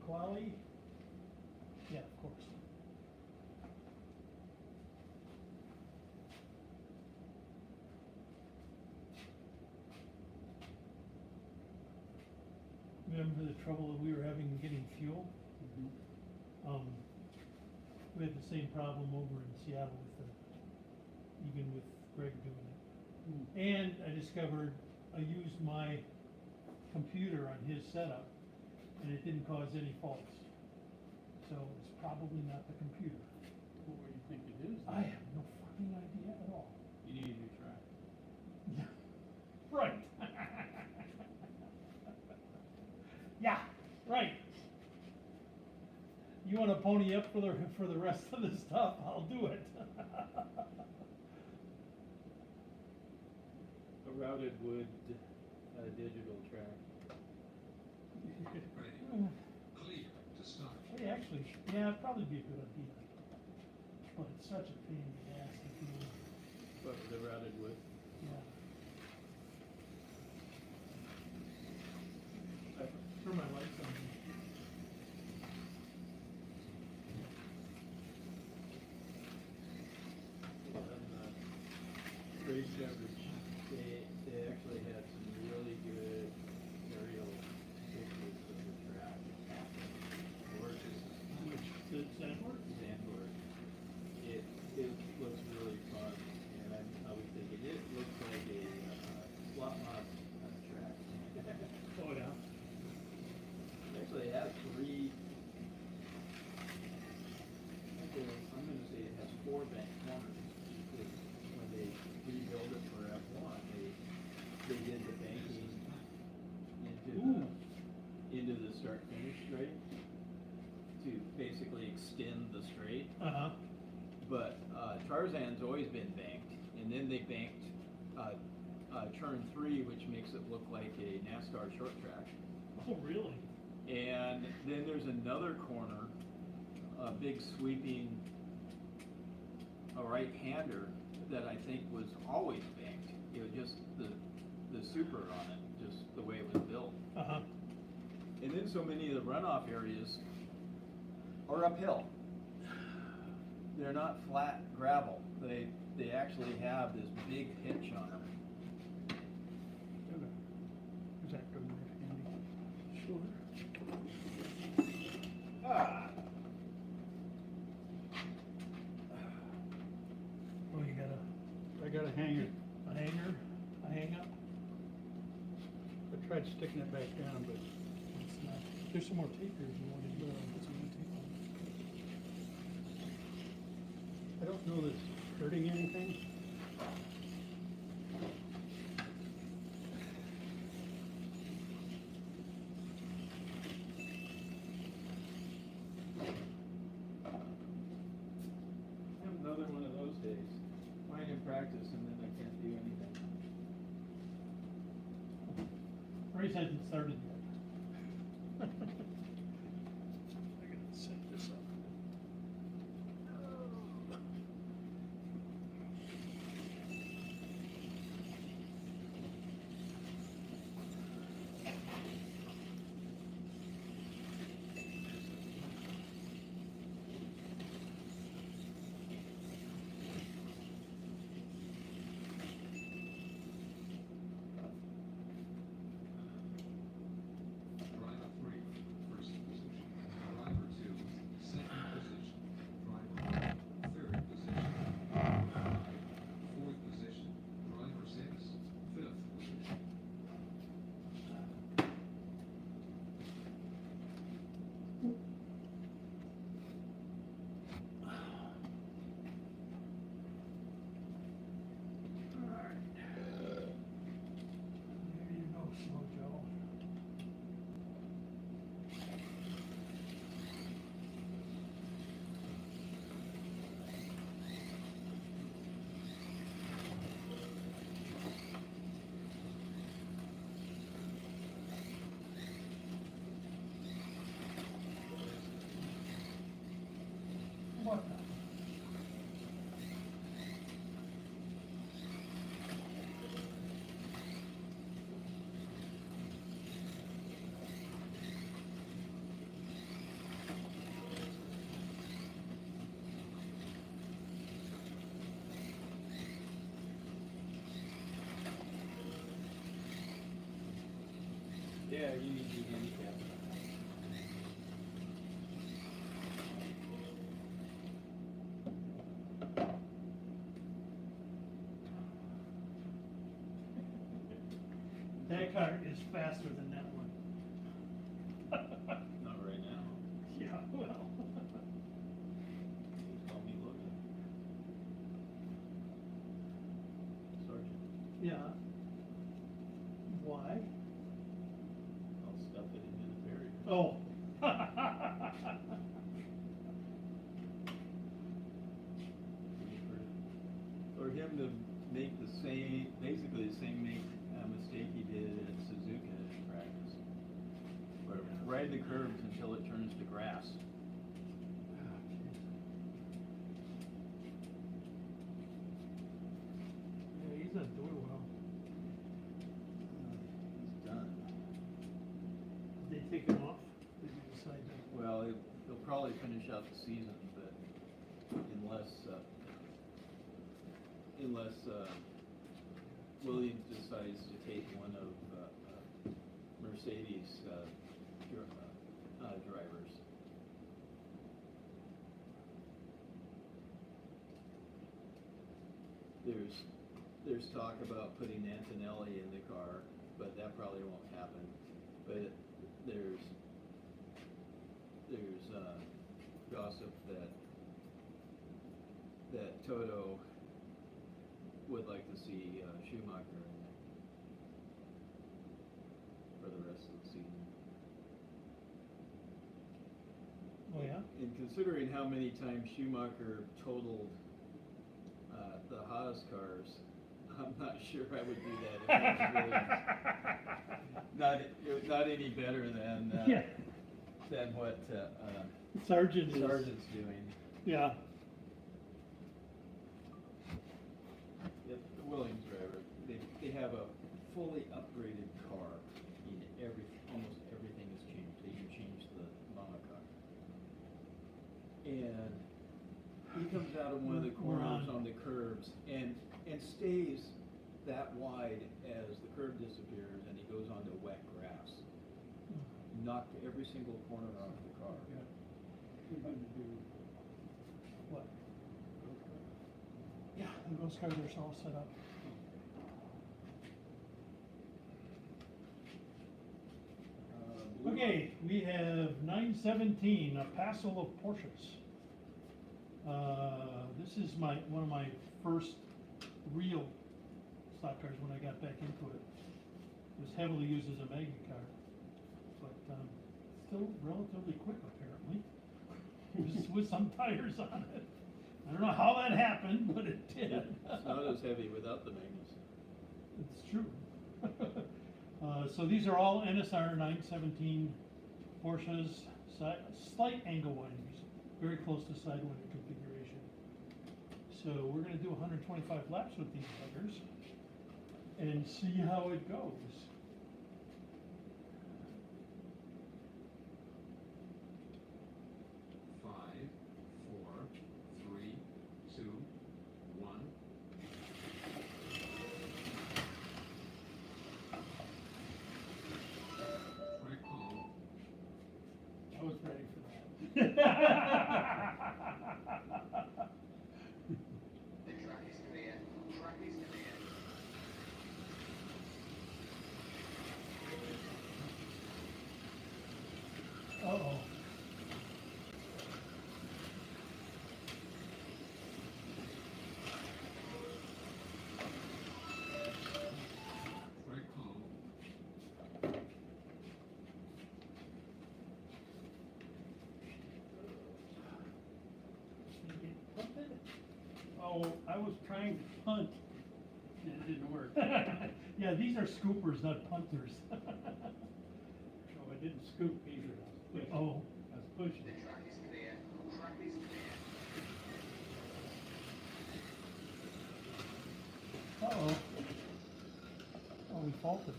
quality? Yeah, of course. Remember the trouble that we were having getting fuel? We had the same problem over in Seattle with even with Greg doing it. And I discovered I used my computer on his setup and it didn't cause any faults. So it's probably not the computer. What do you think it is? I have no fucking idea at all. You need a new track. Yeah, right. Yeah, right. You wanna pony up for the rest of the stuff, I'll do it. A routed wood, digital track. Ready. Clear to start. Hey, actually, yeah, it'd probably be a good idea. But it's such a pain in the ass to do, But the routed wood. yeah. Turn my lights on. Race beverage, they actually had some really good aerial pictures of the track. Gorgeous. Which, the Sandwork? Zandvoort. It looks really fun, and I was thinking, it looks like a slot mach track. Oh, yeah. Actually, it has three, I'm gonna say it has four bank corners, because when they rebuilt it for F1, they did the banking into the start finish straight to basically extend the straight. Uh-huh. But Tarzan's always been banked, and then they banked turn 3, which makes it look like a NASCAR short track. Oh, really? And then there's another corner, a big sweeping, a right-hander that I think was always banked. It was just the super on it, just the way it was built. Uh-huh. And then so many of the runoff areas are uphill. They're not flat gravel. They actually have this big hitch on them. Is that good enough, Andy? Sure. Ah. Oh, you got I got a hanger. a hanger, a hang-up? I tried sticking it back down, but It's not, there's some more tape here if you wanted to put some more tape on. I don't know that it's hurting anything. I have another one of those days. Fine in practice, and then I can't do anything. Race hasn't started yet. I gotta set this up. Yeah, you need to be handicapped. That car is faster than that one. Not right now. Yeah, well. Just call me Logan. Sergeant, Yeah. Why? I'll stuff it into the barrier. Oh. For him to make the same, basically the same mistake he did at Suzuka in practice. Where ride the curbs until it turns to grass. Yeah, he's not doing well. He's done. Did they take him off? Did you decide to? Well, he'll probably finish out the season, but unless Williams decides to take one of Mercedes drivers. There's talk about putting Antonelli in the car, but that probably won't happen. But there's gossip that Toto would like to see Schumacher in there for the rest of the season. Oh, yeah? And considering how many times Schumacher totaled the Haas cars, I'm not sure I would do that if I was Williams. Not any better than Yeah. than what Sergeant is. Sargent's doing. Yeah. Yep, the Williams driver, they have a fully upgraded car. Almost everything has changed. They even changed the monocoque. And he comes out of one of the We're corners on. on the curbs and stays that wide as the curb disappears and he goes onto wet grass. Knocked every single corner off the car. What? Yeah, and those cars are all set up. Okay, we have 917, a passel of Porsches. This is one of my first real stock cars when I got back into it. It was heavily used as a magnet car, but still relatively quick apparently. With some tires on it. I don't know how that happened, but it did. It's not as heavy without the magnets. It's true. So these are all NSR 917 Porsches, slight angle windings, very close to Sidewinder configuration. So we're gonna do 125 laps with these buggers and see how it goes. Five, four, three, two, one. Track home. I was ready for that. The track is clear. Track is clear. Uh-oh. Track home. Did you get punted? Oh, I was trying to punt, and it didn't work. Yeah, these are scoopers, not punters. So I didn't scoop either. I was pushing. Oh. I was pushing. The track is clear. Track is clear. Uh-oh. Oh, we faulted.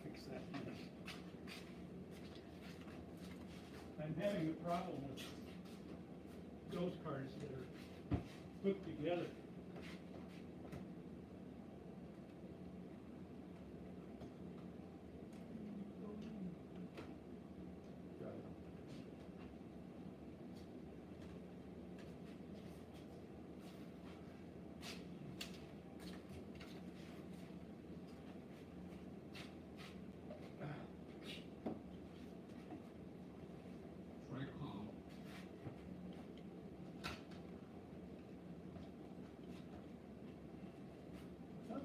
Fix that. I'm having a problem with those cars that are hooked together.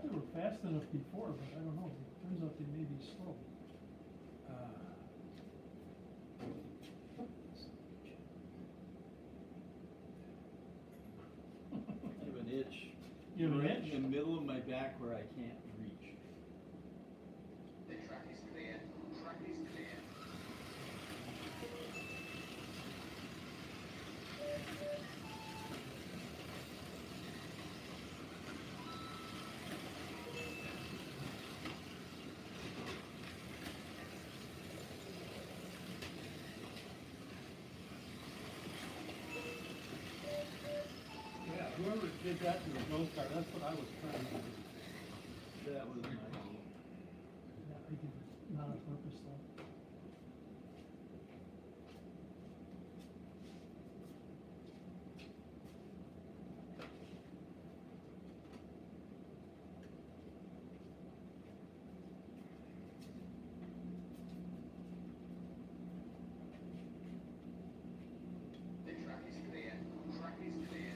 they were fast enough before, but I don't know, it turns out they may be slow. I have an itch. You have an right itch? in the middle of my back where I can't reach. The track is clear. Track is clear. Yeah, whoever did that to the ghost car, that's what I was trying to do. That was Quick my. call. Yeah, I did it, not on purpose though. The track is clear. Track is clear.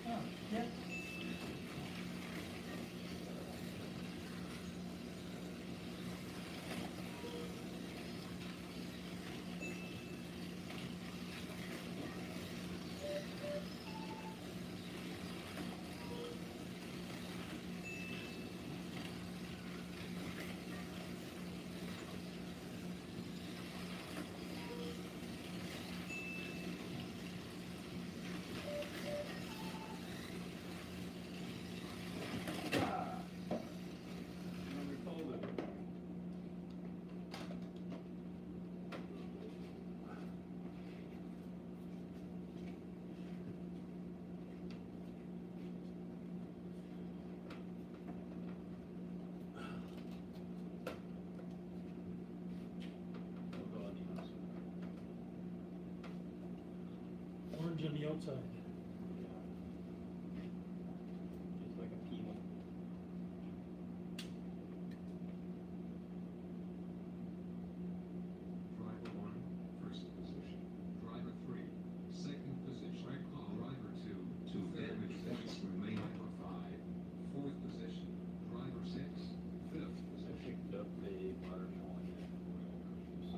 Oh, yeah. Never told it. We'll go on the outside. Orange on the outside. Just like a peel. Driver 1, first position. Driver 3, second position. Quick call. Driver 2, 2 damage points remain. Driver 5, fourth position. Driver 6, fifth I position. picked up a watermelon at Royal Cruise.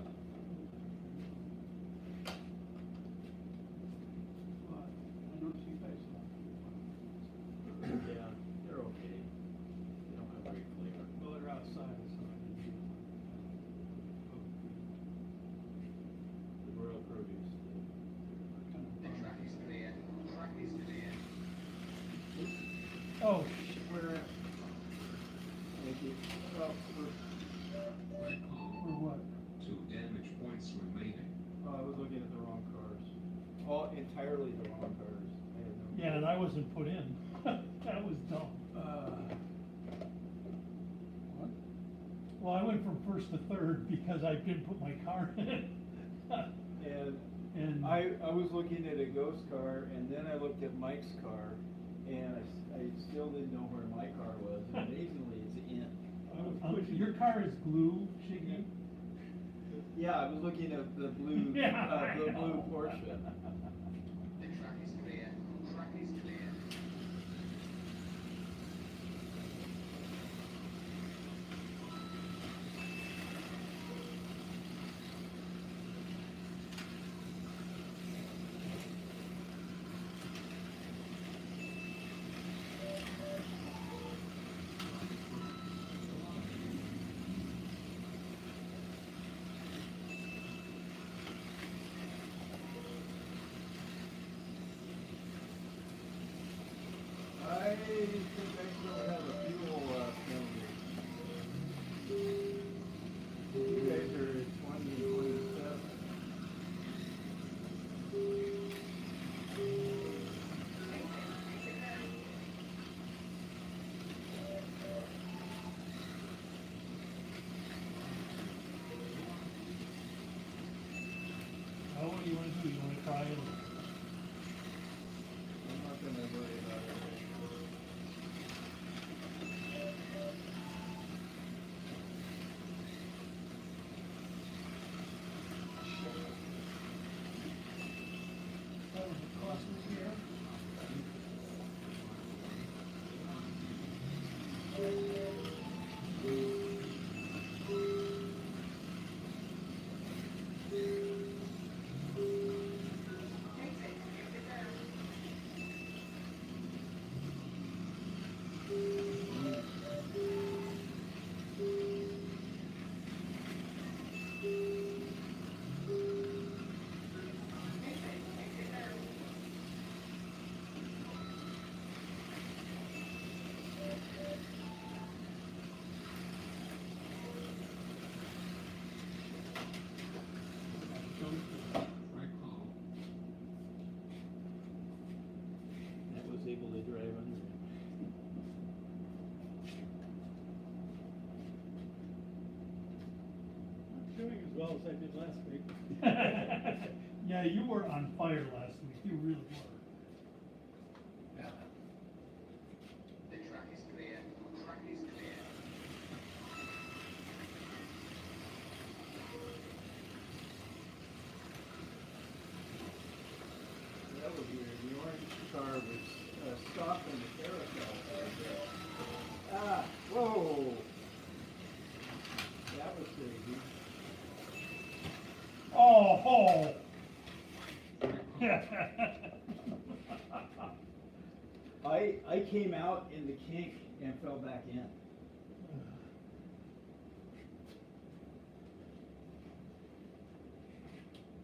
But I noticed you guys. Yeah, they're okay. They don't have great flavor. Well, they're outside, so I didn't see them. The Royal Produce. Kind of The bummed. track is clear. Track is clear. Oh, shit, where at? Thank you. Well, Quick call. For what? 2 damage points remaining. I was looking at the wrong cars. All entirely the wrong cars. I had no. Yeah, and I wasn't put in. That was dumb. What? Well, I went from first to third because I didn't put my car in. And And. I was looking at a ghost car, and then I looked at Mike's car, and I still didn't know where my car was, and amazingly, it's in. I was pushing. Your car is blue, Shiggy? Yeah, I was looking at the blue, Yeah, I the blue know. Porsche. The track is clear. Track is clear. I think I still have a fuel penalty. You guys are at 2027. Oh, what do you wanna do? You wanna try it? I'm not gonna worry about it. well as I did last week. Yeah, you were on fire last week, you really were. The track is clear. Track is clear. That was weird, the orange car was stopped in the carousel right there. Ah, whoa! That was crazy. Oh, oh. I came out in the kink and fell back in.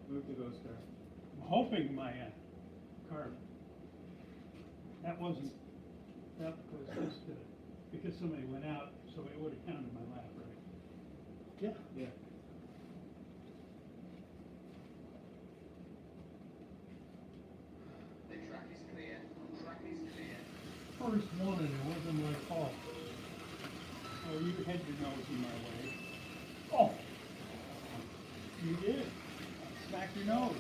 Move the ghost car. I'm hoping my, car, that was just, because somebody went out, so it would've counted my lap, right? Yeah. Yeah. The track is clear. Track is clear. First one and it wasn't my fault. Oh, you had your nose in my way. Oh, You did. Smacked your nose.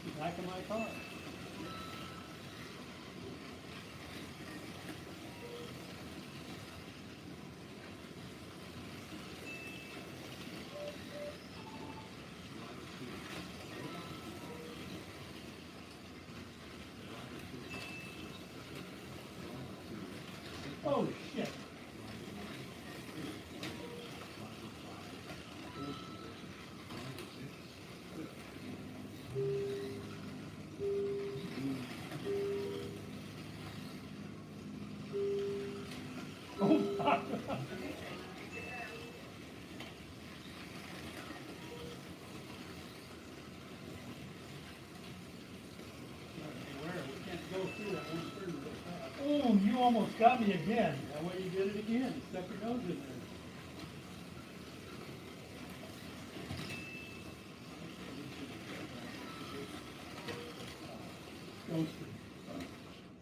The back of my car. oh shit. Oh, Beware, we can't go through that one turn real fast. oh, you almost got me again. That way you did it again, stuck your nose in there. Ghosted.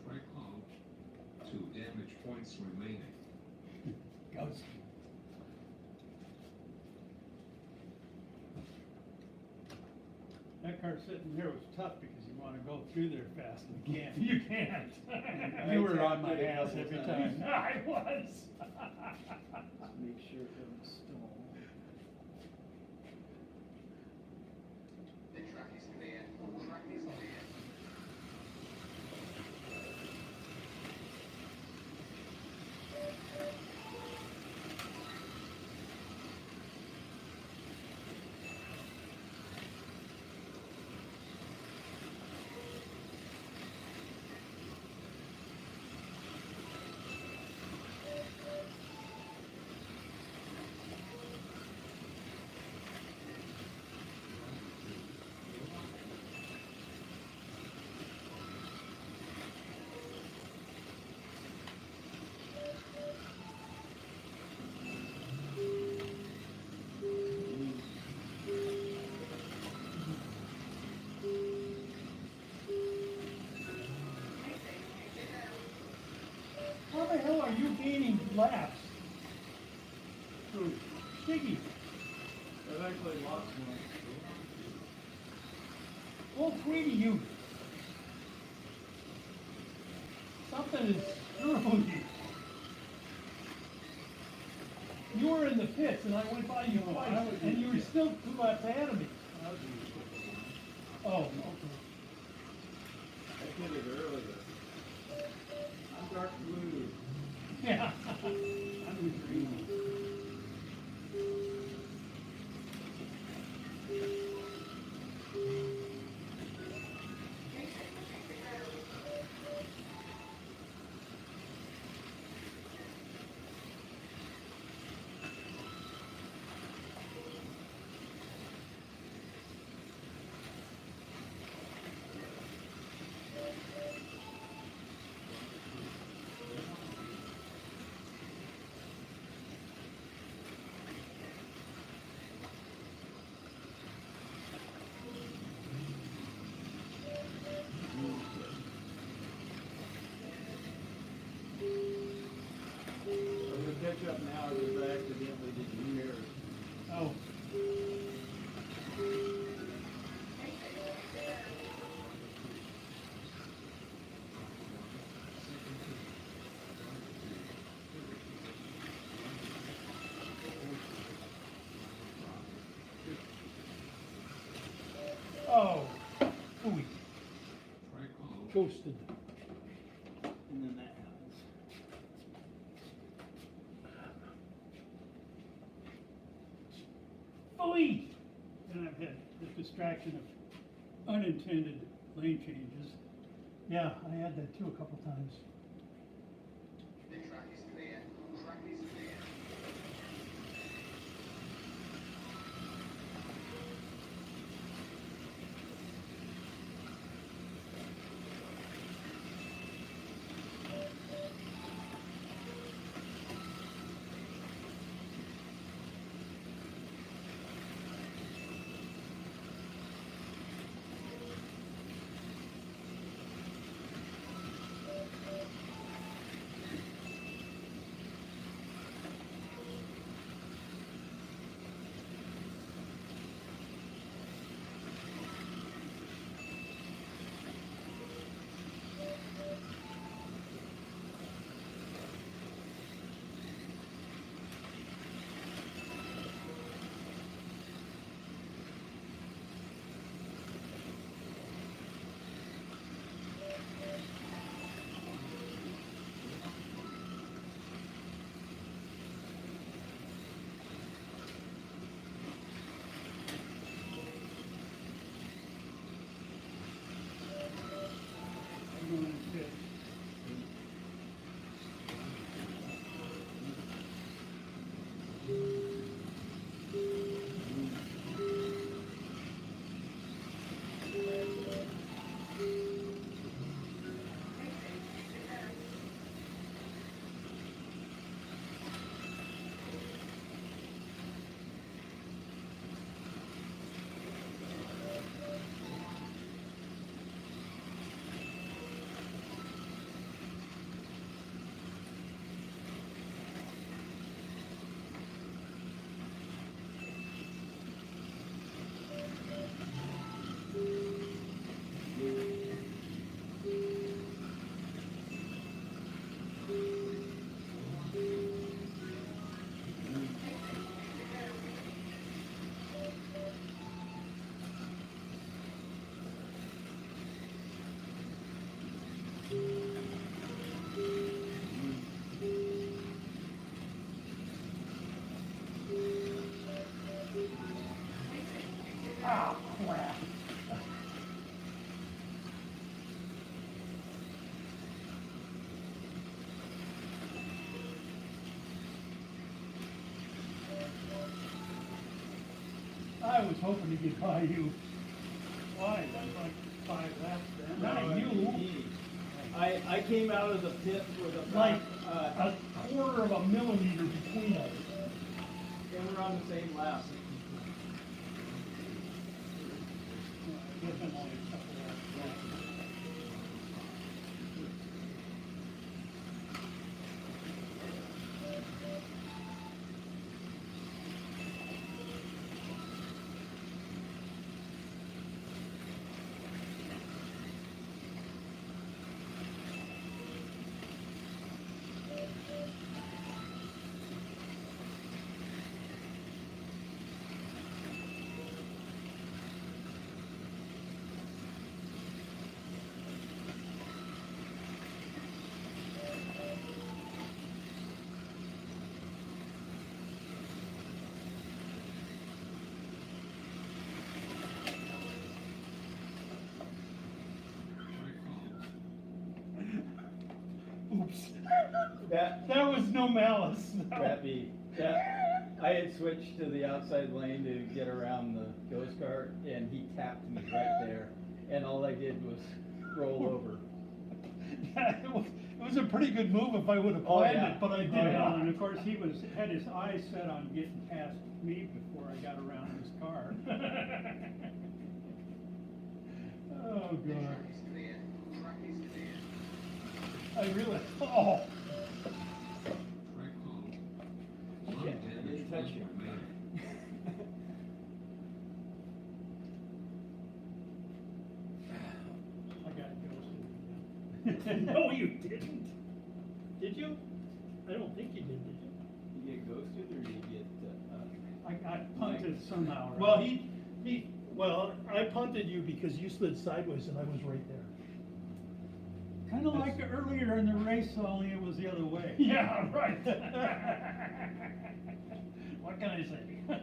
Track call. 2 damage points remaining. Ghosted. That car sitting there was tough because you wanna go through there fast and you can't. You can't. You were on my tapped it a ass couple every times. time. I was. Make sure it doesn't stall. The track is clear. Track is clear. How the hell are you gaining laps? Through Shiggy. I've actually lost one. Oh, Greedy, you. Something is screwing you. You were in the pits and I went by you No, twice I was in and you the were pits. still 2 laps ahead of me. I was in the purple line. Oh, okay. I did it earlier. I'm dark blue. Yeah. I'm the green one. So the catch up now is back evidently didn't hear. Oh, Oh, ooh, Try call. ghosted. And then that happens. Philly! and I've had the distraction of unintended lane changes. Yeah, I had that too a couple times. The track is clear. Track is clear. I'm going to fit. Ah, crap. I was hoping to get by you. Why, that's like 5 laps then. Not you. I came out of the pit with a, Like a quarter of a millimeter between us. and we're on the same lap. I guess I'm only a couple laps back. Oops. That, That was no malice. I had switched to the outside lane to get around the ghost cart, and he tapped me right there, and all I did was roll over. It was a pretty good move if I would have Oh, planned yeah. it, but I did Oh, yeah. Well, and not. of course, he had his eyes set on getting past me before I got around his car. Oh, The God. track is clear. Track is clear. I really, oh, Try call. Yeah. London bless you. remaining. I got ghosted again. No, you didn't. Did you? I don't think you did you? You get ghosted or you get, I got punted somehow. right? Well, well, I punted you because you slid sideways and I was right there. Kinda like earlier in the race, only it was the other way. Yeah, right. What can I say? The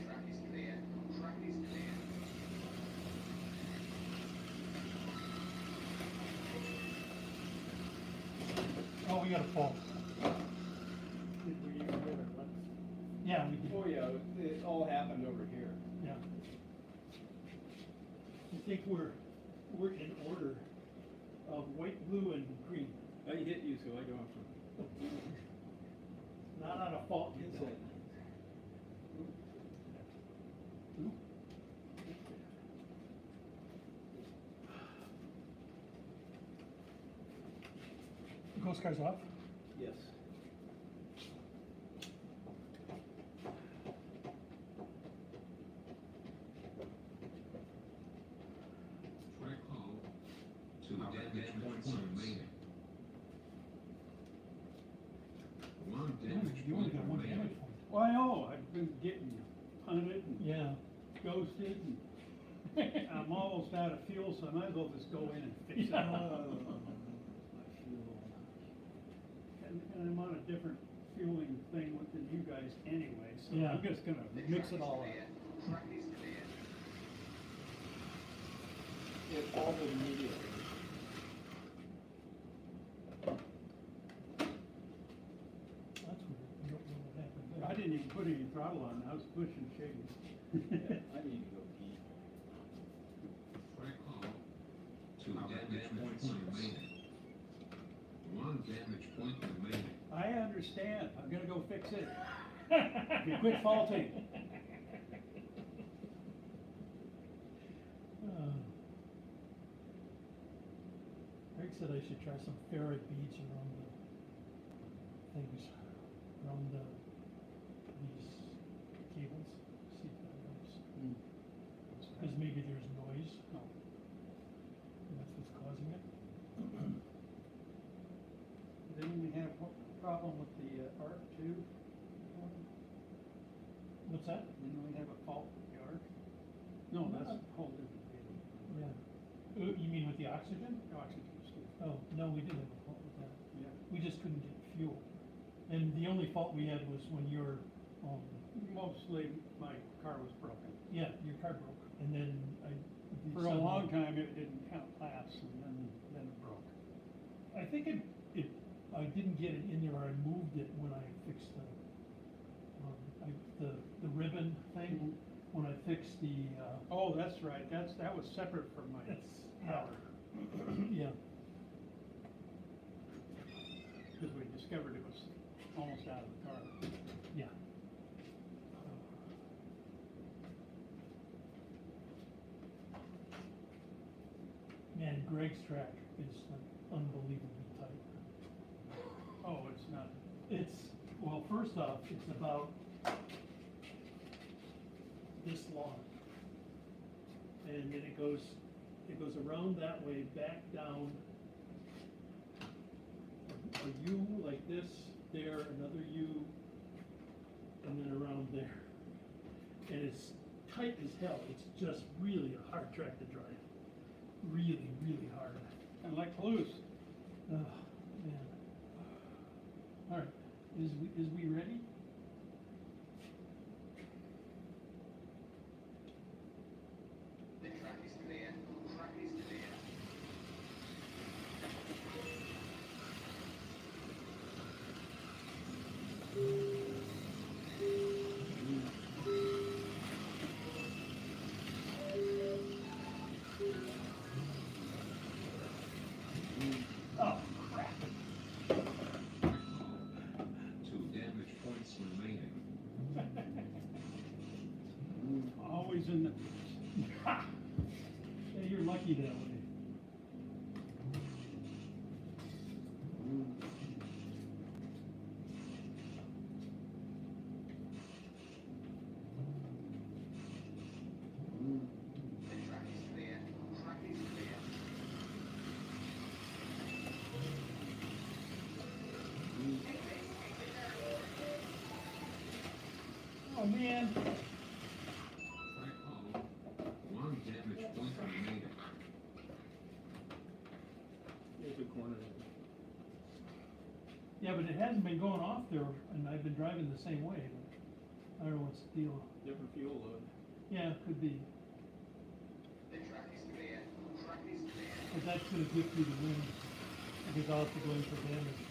track is clear. Track is clear. Oh, we got a fault. Did we even get it? Let's- Yeah, we did. oh yeah, it all happened over here. Yeah. I think we're in order of white, blue, and green. I hit you, so I don't have to. Not on a fault, you It's know. Ghost car's off? Yes. Track call. Two damage points remaining. One damage You only point got one remaining. damage point. Well, I know, I've been getting punted and Yeah. ghosted and I'm almost out of fuel, so I might as well just go in and fix it. Yeah. And I'm on a different fueling thing than you guys anyway, so Yeah. I'm just gonna The mix track it is all up. clear. Track is clear. It folded immediately. That's weird. I don't know what happened there. I didn't even put any throttle on, I was pushing shades. Yeah, I need to go pee. Track call. Two damage points remaining. One damage point remaining. I understand, I'm gonna go fix it. You quit faulting. Greg said I should try some ferrite beads around the things, around these cables, see if that helps. Because maybe there's noise, No. and that's what's causing it. Then we have a problem with the arc too. What's that? Didn't we have a fault with the arc? No, that's a whole different deal. Yeah. You mean with the oxygen? The oxygen stuff. Oh, no, we didn't have a fault with that. Yeah. We just couldn't get fuel. And the only fault we had was when your, Mostly my car was broken. yeah, your car broke, and then I. For a long time, it didn't count laps and then it broke. I think I didn't get it in there, or I moved it when I fixed the ribbon thing, when I fixed the, Oh, that's right, that was separate from my it's, power, yeah, because we discovered it was almost out of the car. yeah. Man, Greg's track is like unbelievably tight. Oh, it's not, Well, first off, it's about this long. And then it goes around that way, back down. A U like this, there, another U, and then around there. And it's tight as hell. It's just really a hard track to drive. Really, really hard. and like Palouse. Oh, man. All right, is we ready? The track is clear. Track is clear. Oh, crap. Track call. Two damage points remaining. Always in the, Ha! Yeah, you're lucky that way. man. Track call, 1 damage point remaining. There's a corner. Yeah, but it hasn't been going off there, and I've been driving the same way. I don't know what's the deal. Different fuel load. Yeah, could be, The track is clear. Track is clear. but that's gonna get through the wind, because I'll have to go in for damage.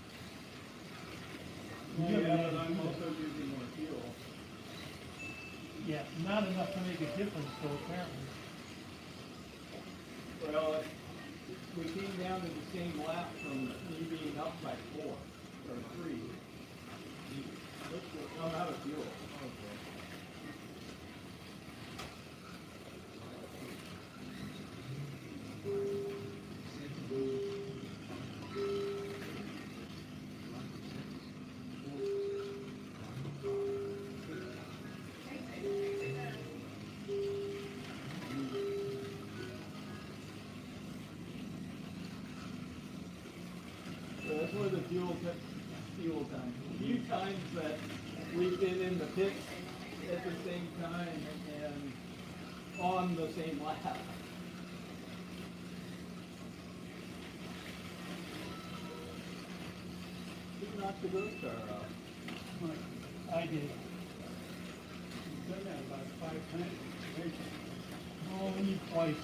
You haven't Yeah, had but to I'm do that. also using more fuel. Yeah, not enough to make a difference, though, apparently. Well, we came down to the same lap from me being up by 4 or 3. I'm out of fuel. Okay. So that's where the fuel time. A few times that we've been in the pit at the same time and on the same lap. Who knocked the ghost car off? I did. You've done that about 5 times. Only twice.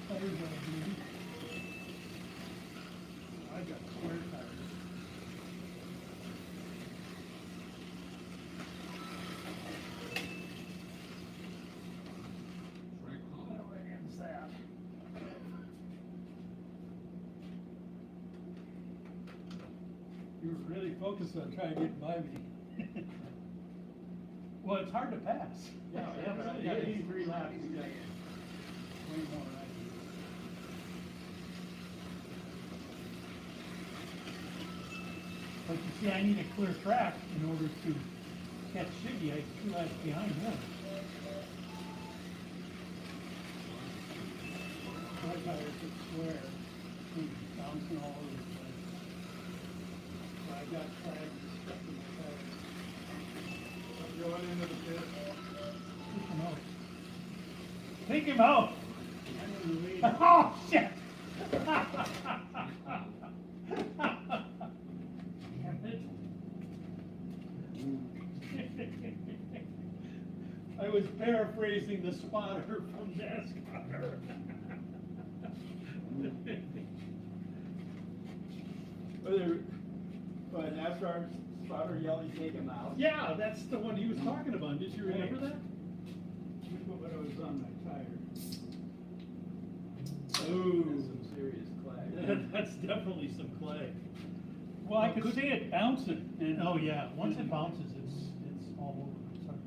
Tires on duty. I got square tires. Track call, Where is that? You were really focused on trying to get by me. Well, it's hard to pass. Yeah, but I got 83 laps, you got way more than I do. But you see, I need a clear track in order to catch Shiggy. I'm 2 laps behind him. My tires are square, bouncing all over the place. So I got flags stuck in my tires. Going into the pit. Take him out. Take him out! I'm in the lead. Oh, shit! Damn it. I was paraphrasing the spotter from NASCAR. But NASCAR spotter yelling, take him out. Yeah, that's the one he was talking about. Did you remember that? Look what was on my tire. Ooh. That's some serious clay. That's definitely some clay. Well, I could see it bouncing and. Oh, yeah, once it bounces, it's all over. It's hard to-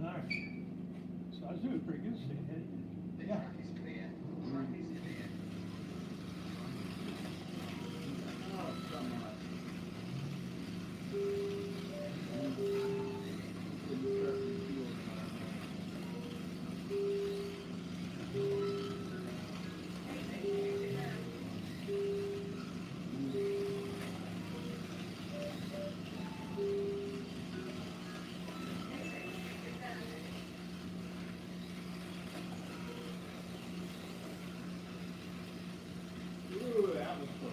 All right. So I was doing pretty good, staying ahead. The Yeah. track is clear. Track is clear. Oh, come on. Didn't start the fuel Ooh, that was close.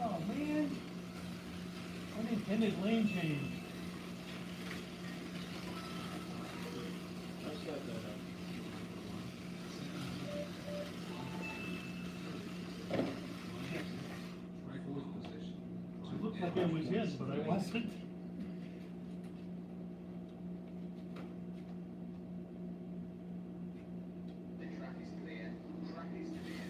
Oh, man. Unintended lane change. I set that up. track 4th position. I was in, but I wasn't. The track is clear. Track is clear.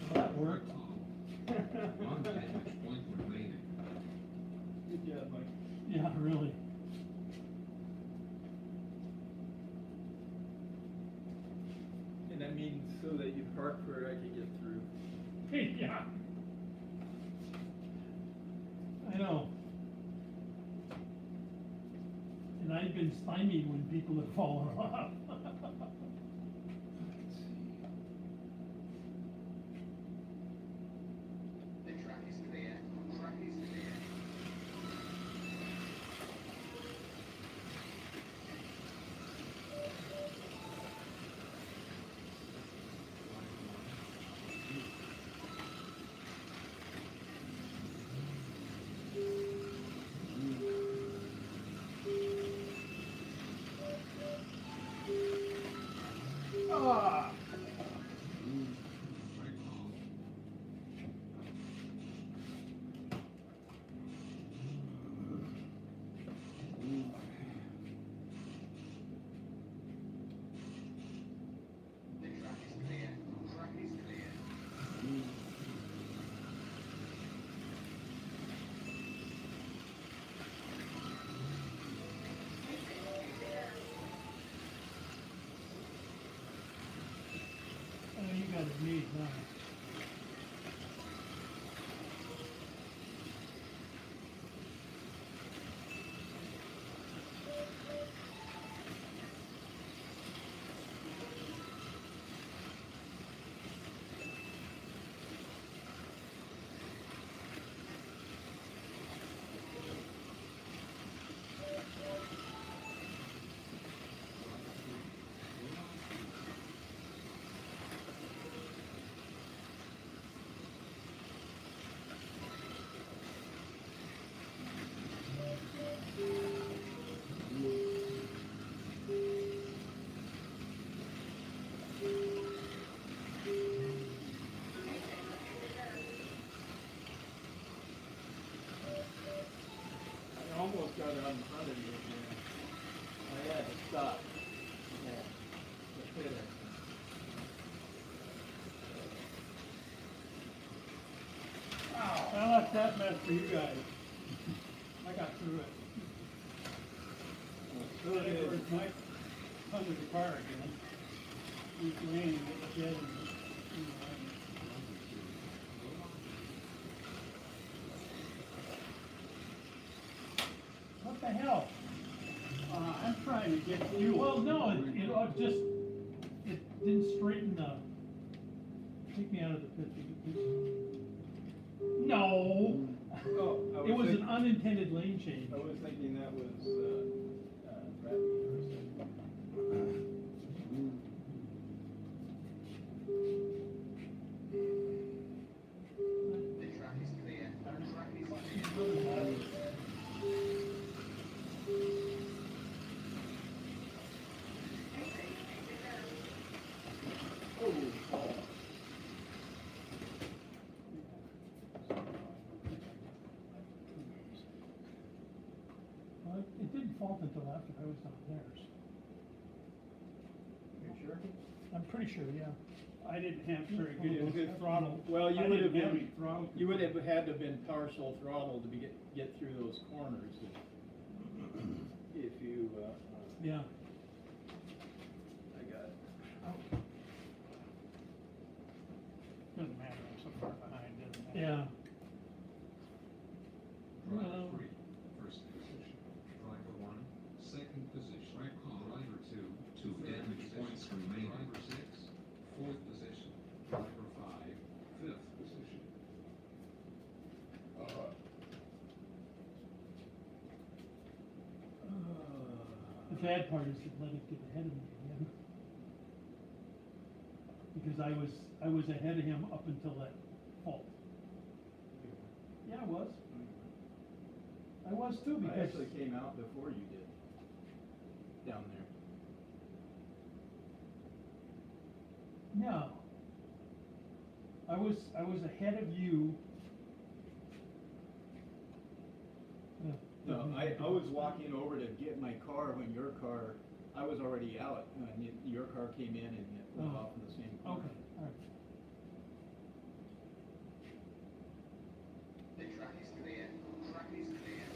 Well, that worked. One damage point remaining. Good job, Mike. Yeah, really. And that means so that you park where I can get through. Yeah. I know. And I've been stymied when people have fallen off. The track is clear. Track is clear. Ah. Strike call. The track is clear. Track is clear. Oh, you got it made now. I almost got out in front of you again. I had to stop. Yeah. To hit it. I left that mess for you guys. I got through it. Sure did. Afterwards, Mike under the car again. He's laying it dead in the rain. What the hell? I'm trying to get you. Well, no, it just, it didn't straighten the, take me out of the picture. No! Oh, I It was an thinking- unintended lane change. I was thinking that was, Bradley for a second. The track is clear. Track is clear. Well, it didn't fault until after I was downstairs. You sure? I'm pretty sure, yeah. I didn't have very It was good good. throttle. Well, you I would didn't have have been, any throttle. you would have had to have been partial throttle to get through those corners. If you, Yeah. I got it. Doesn't matter, I'm so far behind, doesn't matter. Yeah. Driver Well- 3, first position. Driver 1, second position. Strike call. Driver 2, 2 damage points remaining. Driver 6, fourth position. Driver 5, fifth position. The bad part is it let it get ahead of me again. Because I was ahead of him up until that fault. Yeah, I was. I was too, I because. actually came out before you did, down there. No. I was ahead of you. No, I was walking over to get my car when your car, I was already out, and your car came in and it went Oh. off in the same corner. Okay, alright. The track is clear. Track is clear.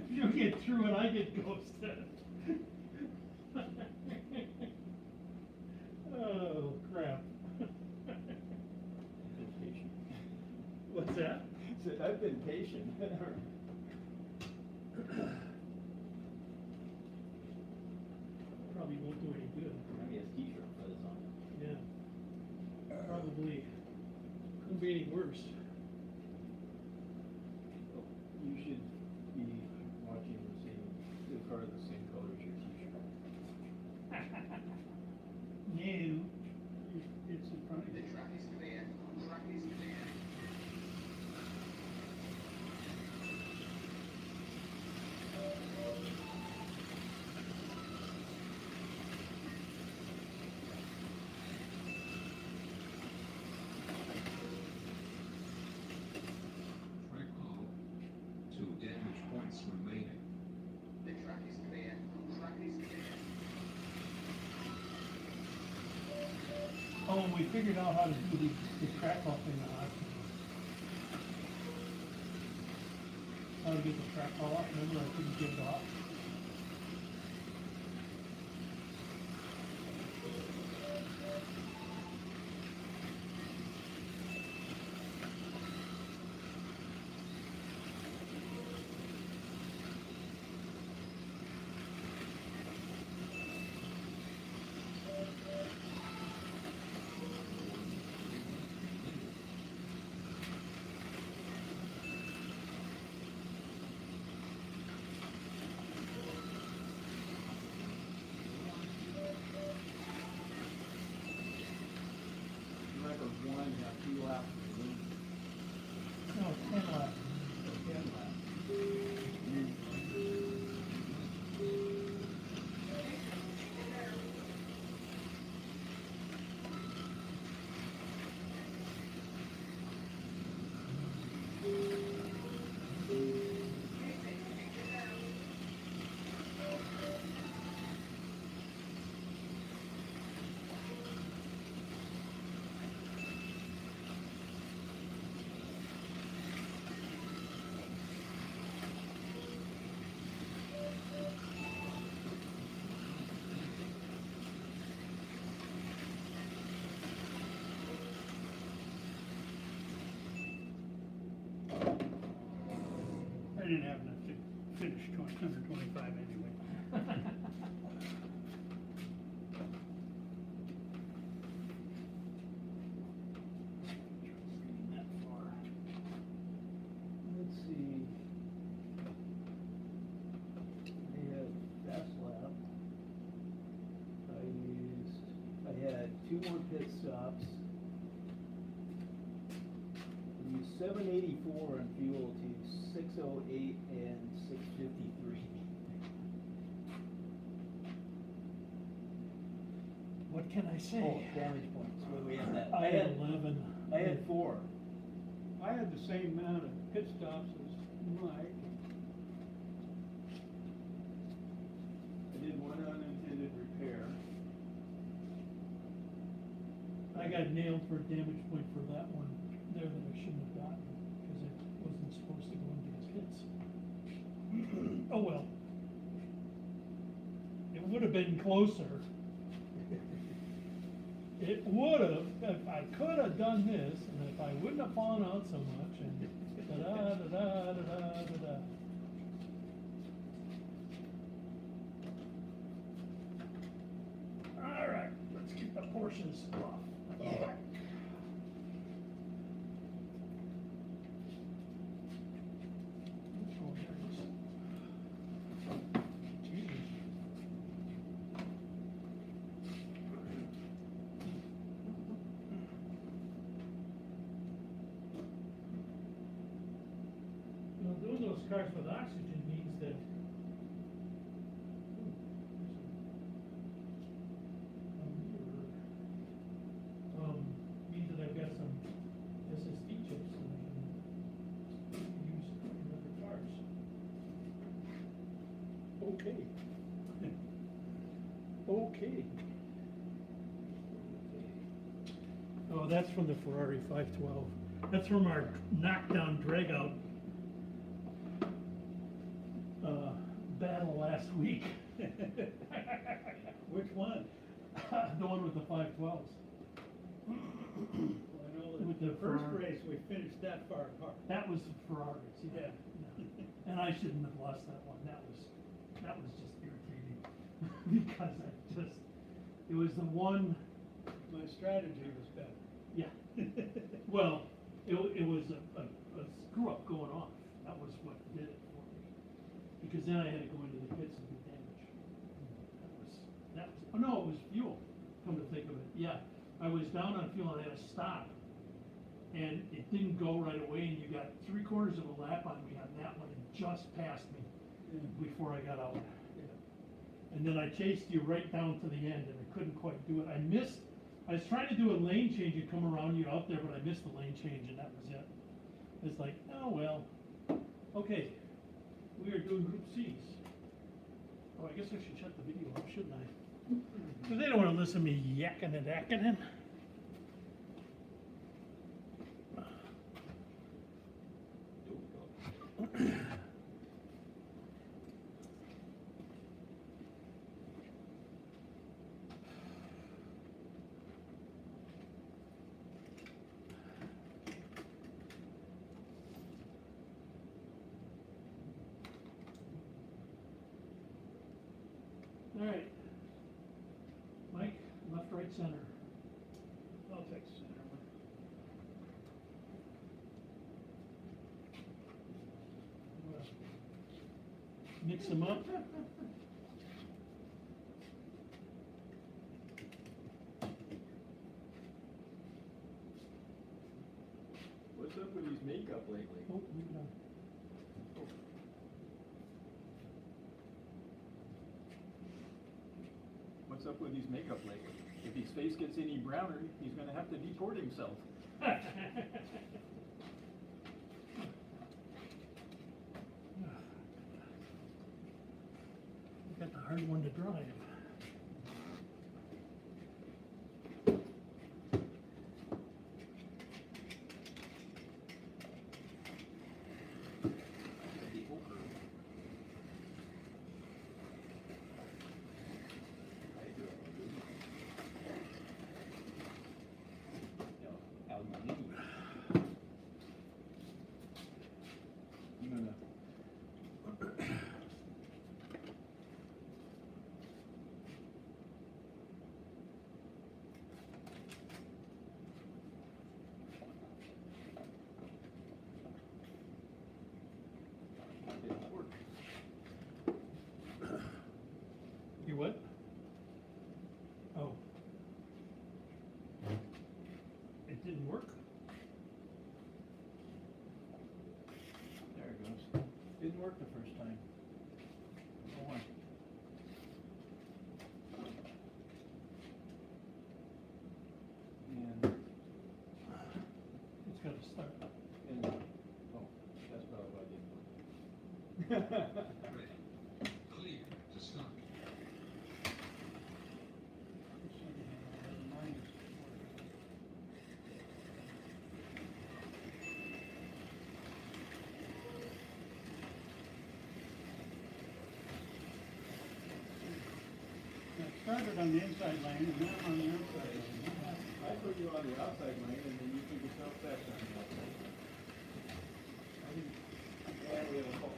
You get through and I get ghosted. Oh, crap. Been patient. What's that? Said, I've been patient. Probably won't do any good. Maybe a t-shirt for this on it. Yeah. Probably couldn't be any worse. You should be watching the car the same color as your t-shirt. No. It's in front of The you. track is clear. Track is clear. Track call. 2 damage points remaining. The track is clear. Track is clear. Oh, and we figured out how to do the track off thing on our. How to get the track off, remember I couldn't get it off? Record one, have 2 laps. No, 10 laps. 10 laps. I didn't have enough to finish 125 anyway. That far. Let's see. I had fast lap. I had 2 more pit stops. I used 784 on fuel to 608 and 653. What can I say? Oh, damage points, what do we have that? I had 11. I had 4. I had the same amount of pit stops as Mike. I did 1 unintended repair. I got nailed for a damage point for that one there that I shouldn't have gotten, because it wasn't supposed to go into his hits. Oh, well. It would have been closer. It would have, if I could have done this, and if I wouldn't have fallen out so much, and da-da-da-da-da-da-da. All right, let's keep the Porsches off. cars with oxygen means that. Means that I've got some SSD chips that I can use in other cars. Okay. Okay. Oh, that's from the Ferrari 512. That's from our knockdown drag out battle last week. Which one? The one with the 512s. Well, I know With the the first Ferrari. race, we finished that far apart. That was the Ferraris, yeah. And I shouldn't have lost that one. That was just irritating. Because it was the one, My strategy was better. yeah. Well, it was a screw up going off. That was what did it for me. Because then I had to go into the pits and do damage. Oh no, it was fuel, come to think of it. Yeah, I was down on fuel and I had to stop. And it didn't go right away and you got 3/4 of a lap on me on that one and just passed me before I got out. And then I chased you right down to the end and I couldn't quite do it. I was trying to do a lane change and come around you out there, but I missed the lane change and that was it. It's like, oh well. Okay, we are doing group Cs. Oh, I guess I should shut the video off, shouldn't I? Because they don't want to listen to me yakking and acking. All right. Mike, left, right, center. I'll take the center one. Mix them up. What's up with his makeup lately? Oh, leave it on. What's up with his makeup lately? If his face gets any browner, he's gonna have to deport himself. Got the hard one to drive. You gonna You what? Oh. It didn't work? There it goes. Didn't work the first time. Oh, why? And, It's gotta start. oh, that's probably why it didn't work. Ready. Clear to start. I started on the inside lane and now I'm on the outside lane. I put you on the outside lane and then you took yourself back on the outside. I didn't, yeah, we have a fault.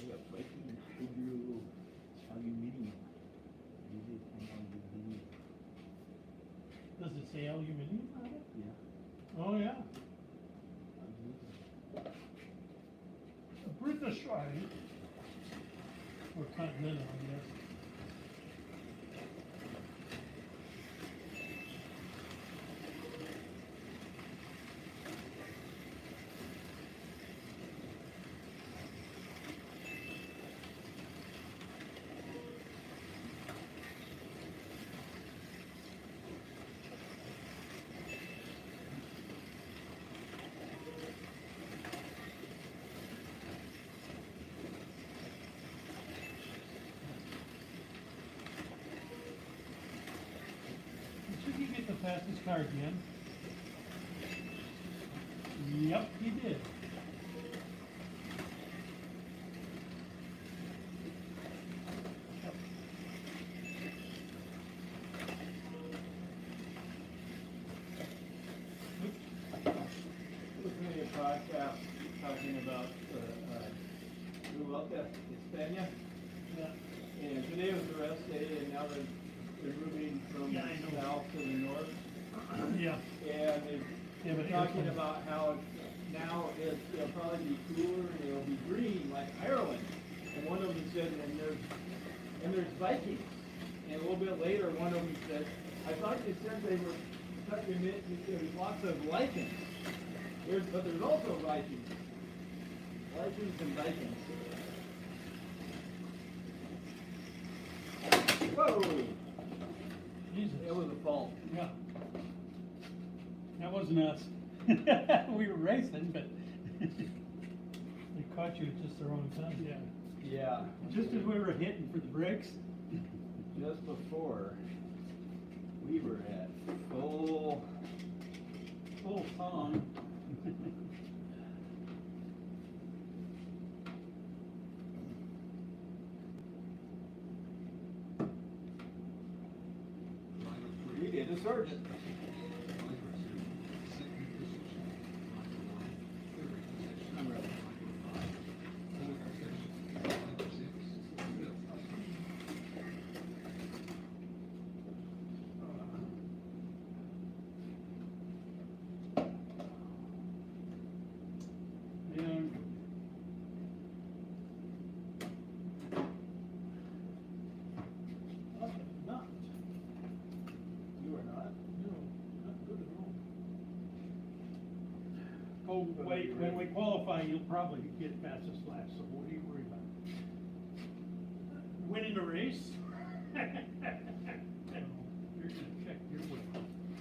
We have Viking Studio Aluminium. Use it on aluminium. Does it say aluminum on it? Yeah. Oh, yeah. Aluminium. A British line. Or continental, I guess. passed his car again. Yep, he did. Listening to a podcast talking about Ruelka, Hispania, Yeah. and today was the rest day, and now they're moving from Yeah, I know. south to the north. Yeah. And Yeah, but they're talking airplane- about how now it'll probably be cooler and it'll be green like Ireland. And one of them said, and there's Vikings. And a little bit later, one of them said, I thought you said they were, I thought you meant there was lots of lichens. But there's also Vikings. Lichens and Vikings. Whoa! Jesus. It was a fault. Yeah. That wasn't us. We were racing, but, They caught you at just the wrong time. yeah. Yeah. Just as we were hitting for the brakes. Just before we were at full song. Driver we three, did a sergeant. driver two, second position. Driver one, third position. I'm ready. Driver five, fourth position. Driver six, fifth position. And I am not. You are not. No, not good at all. oh, wait, when we qualify, you'll probably get past us last, so what are you worried about? Winning a race? You're gonna check your weight.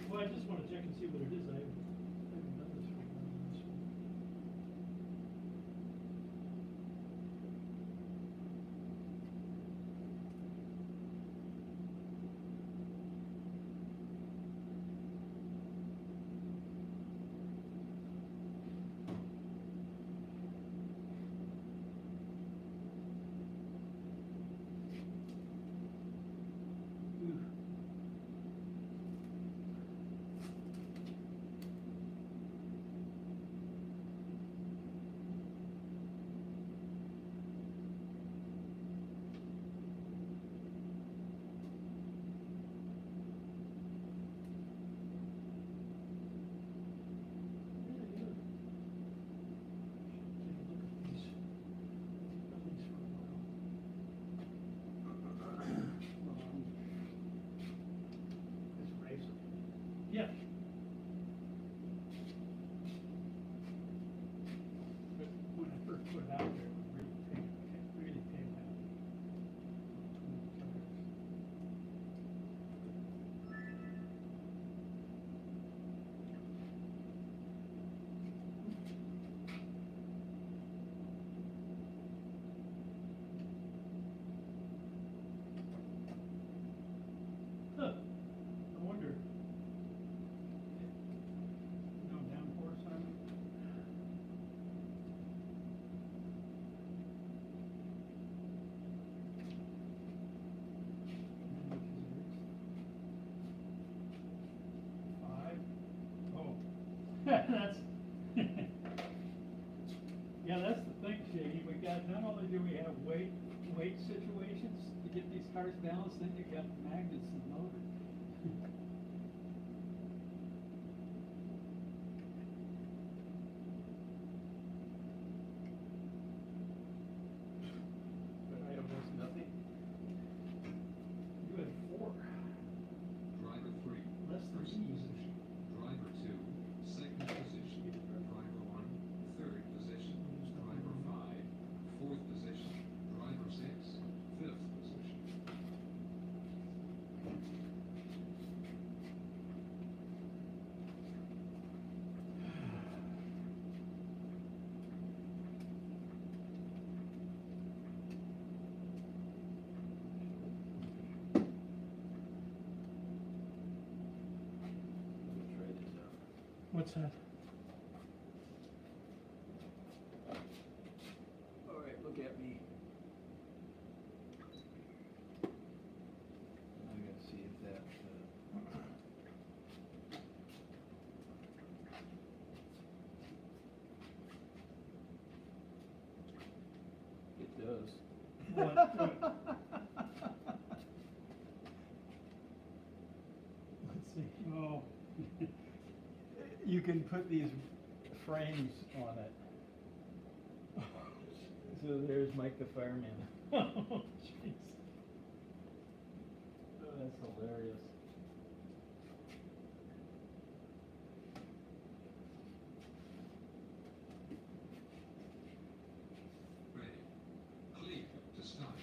Well, I just wanna check and see what it is. I haven't done this for a while on this one. It's racing. Yeah. But when I first put it out there, it really came out. Huh. I wonder. No downforce on it? Five? Oh, that's, yeah, that's the thing, Shady, we got, not only do we have weight situations to get these cars balanced, then you got magnets in the motor. But I don't miss nothing. You had 4. Driver three, Less than first easy. position. Driver two, second position. Driver one, third position. Driver five, fourth position. Driver six, fifth position. What's that? All right, look at me. I gotta see if that, it does. What? Let's see. Oh, You can put these frames on it. So there's Mike the fireman. Oh, jeez. Oh, that's hilarious. Ready. Clear to start.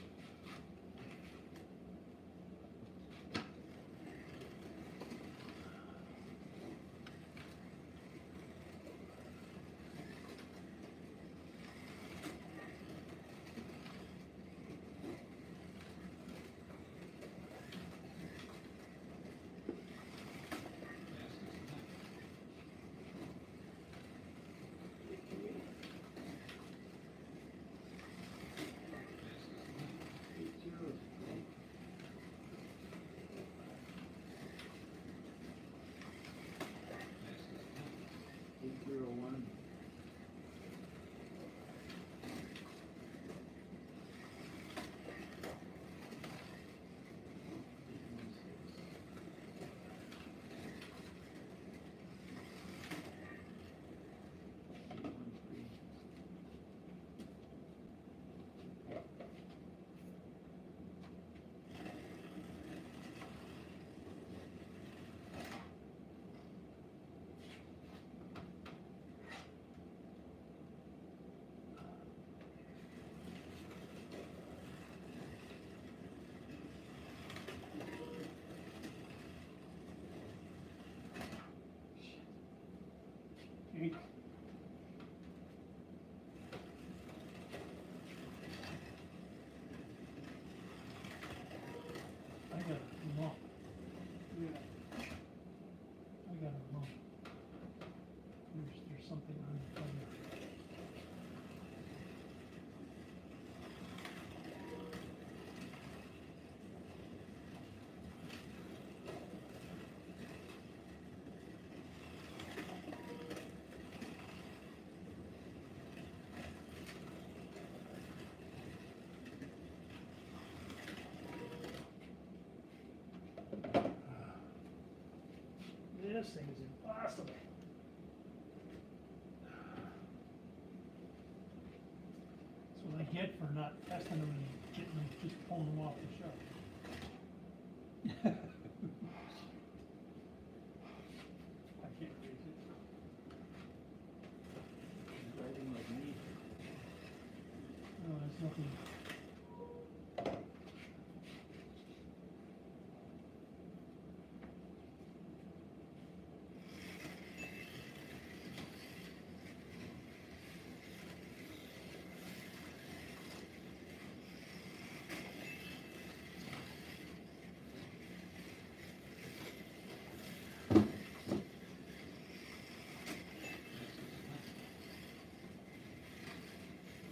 eight. I got a lump. Yeah. I got a lump. There's something on the phone. This thing is impossible. That's what I get for not testing them and getting them, just pulling them off the shelf. I can't raise it. Writing like me. No, there's nothing.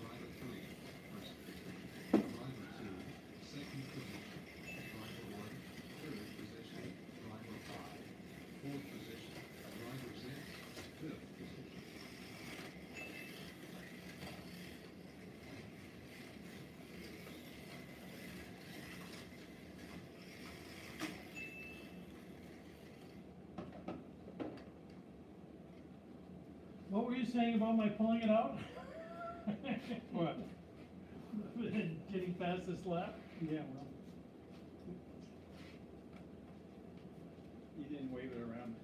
Driver 3, first position. Driver 2, second position. Driver 1, third position. Driver 5, fourth position. Driver 6, fifth position. What were you saying about my pulling it out? What? Getting past this lap? Yeah, well. You didn't wave it around.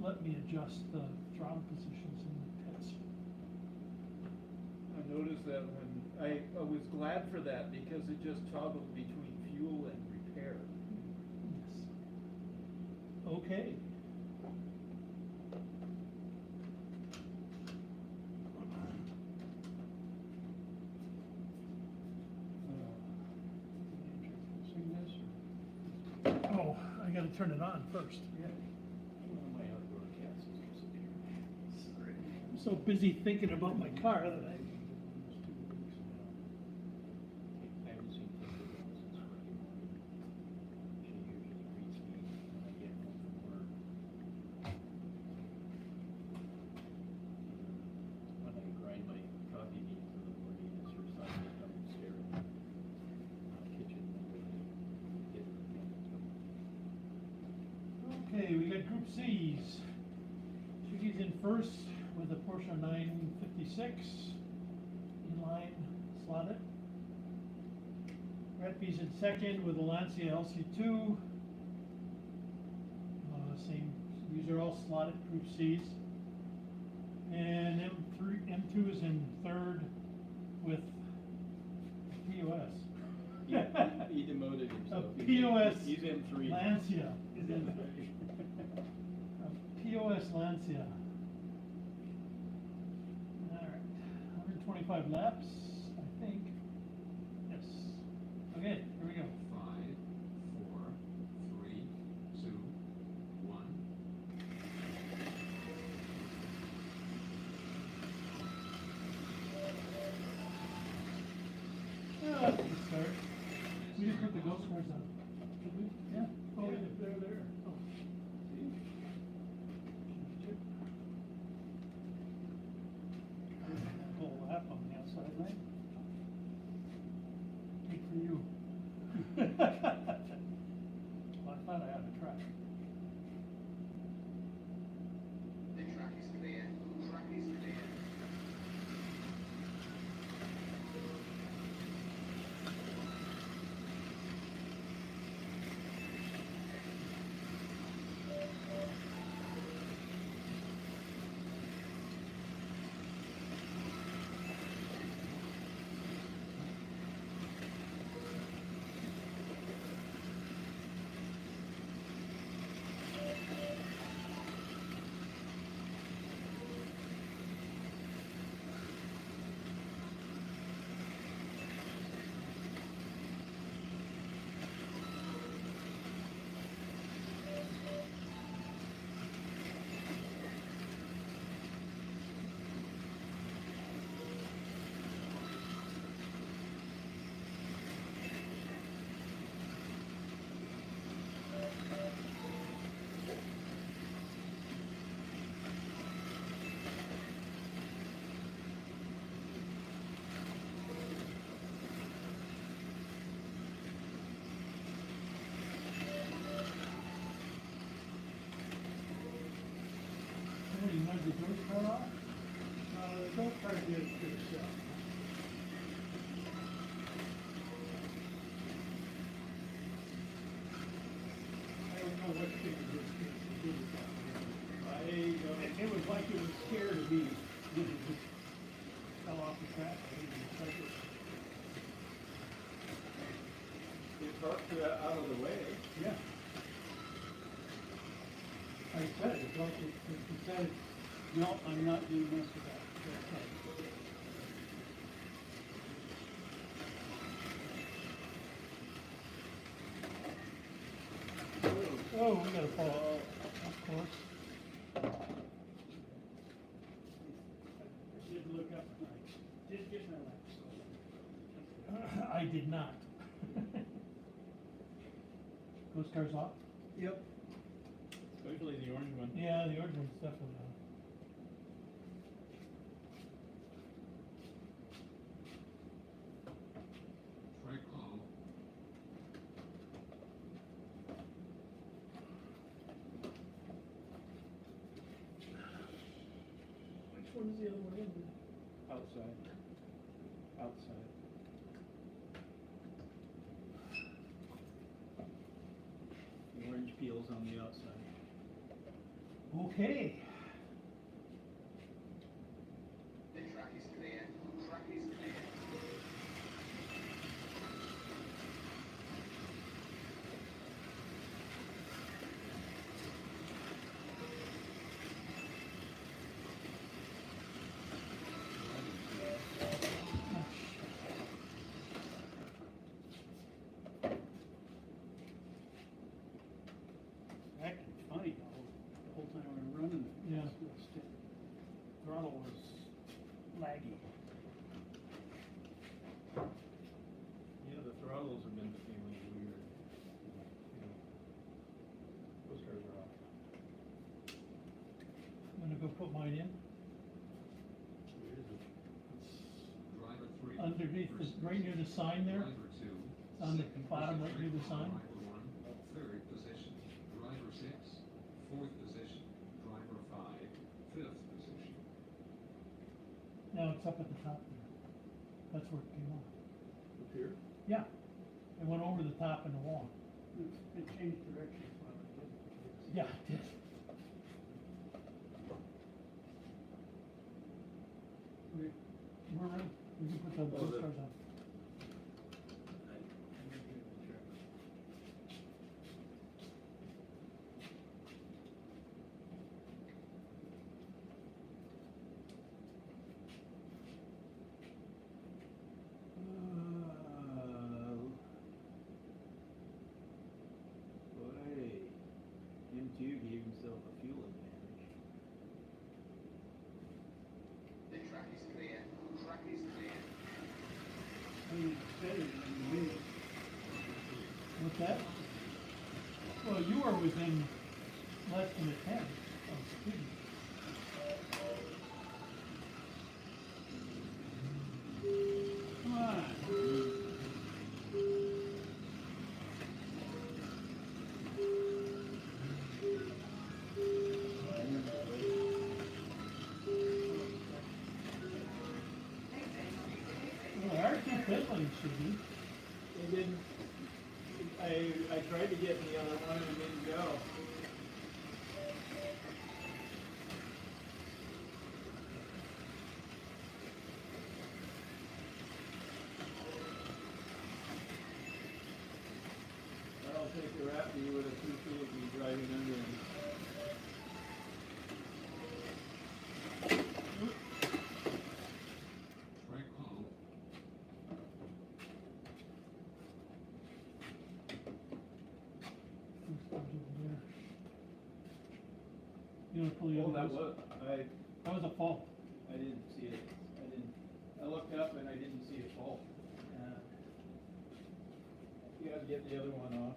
let me adjust the throttle positions in the pits. I noticed that when, I was glad for that because it just toggled between fuel and repair. Yes. Okay. Sing this or? Oh, I gotta turn it on first. Yeah. One of my outdoor cats has disappeared. Sorry. I'm so busy thinking about my car that I. I haven't seen Tinder since Friday morning. She usually greets me when I get home from work. When I grind my coffee beans in the morning, it's her son that comes and stare at the kitchen window and get her attention. Okay, we got Group C's. Chickies in first with a Porsche 956, inline slotted. Ratby's in second with a Lancia LC2. Same, these are all slotted Group C's. And M2 is in third with POS. He demoted himself. A POS He's M3. Lancia is in a POS Lancia. All right, 125 laps, I think. Yes. Okay, here we go. 5, 4, 3, 2, 1. Good start. We just put the ghost cars on. Did we? Yeah. Oh, Yeah, yeah. they're there. Oh. Full lap on the outside lane. Good for you. Well, I thought I had a track. The track is clear. Track is clear. Hey, you know the ghost car off? The golf cart did it itself. I don't know what figure this did with that. It was like it was scared of me. It just fell off the track. I didn't even touch it. You parked out of the way. Yeah. I said, it like it said, no, I'm not doing this with that. Okay. Oh, we gotta follow, of course. I did look up and I did get my lap, so. I did not. Ghost car's off? Yep. Especially the orange one. Yeah, the orange one's definitely on. Track call. Which one is the other one in? Outside. Outside. The orange peel's on the outside. Okay, The track is clear. Track is clear. Acting funny the whole time we were running it. Yeah. Throttle was laggy. Yeah, the throttles have been feeling weird. Those cars are off. I'm gonna go put mine in. Driver 3. Underneath, first right near the sign there. Driver 2. On the second bottom right position. near the sign. Driver 1, third position. Driver 6, fourth position. Driver 5, fifth position. Now it's up at the top there. That's where it came off. Up here? Yeah, it went over the top in the wall. It changed directions while it did. Yeah, it did. We're ready. We can put the Oh, those the- cars on. Boy, M2 gave himself a fuel advantage. The track is clear. Track is clear. I mean, it's better than the wind. What's that? Well, you were within less than a tenth of speed. Come on. Well, our two pit lanes should be. It didn't, I tried to get the other one and it didn't go. I don't think the Raptor would appreciate me driving under him. Track call. Who's over there? You wanna pull the Oh, other that ones? was, That was a fault. I didn't see it, I looked up and I didn't see it fall. You gotta get the other one off.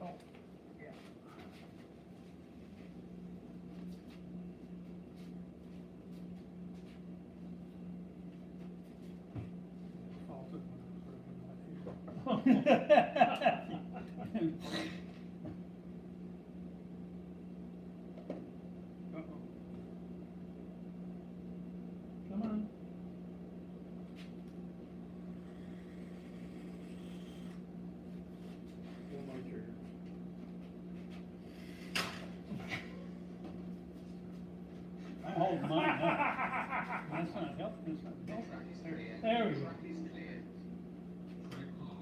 Oh, yeah. Faulted when I was working out here. Uh-oh. Come on. Pull my trigger. I'm holding mine up. That's not helping, that's The not track is helping. clear. There we go. Track is clear. Track call.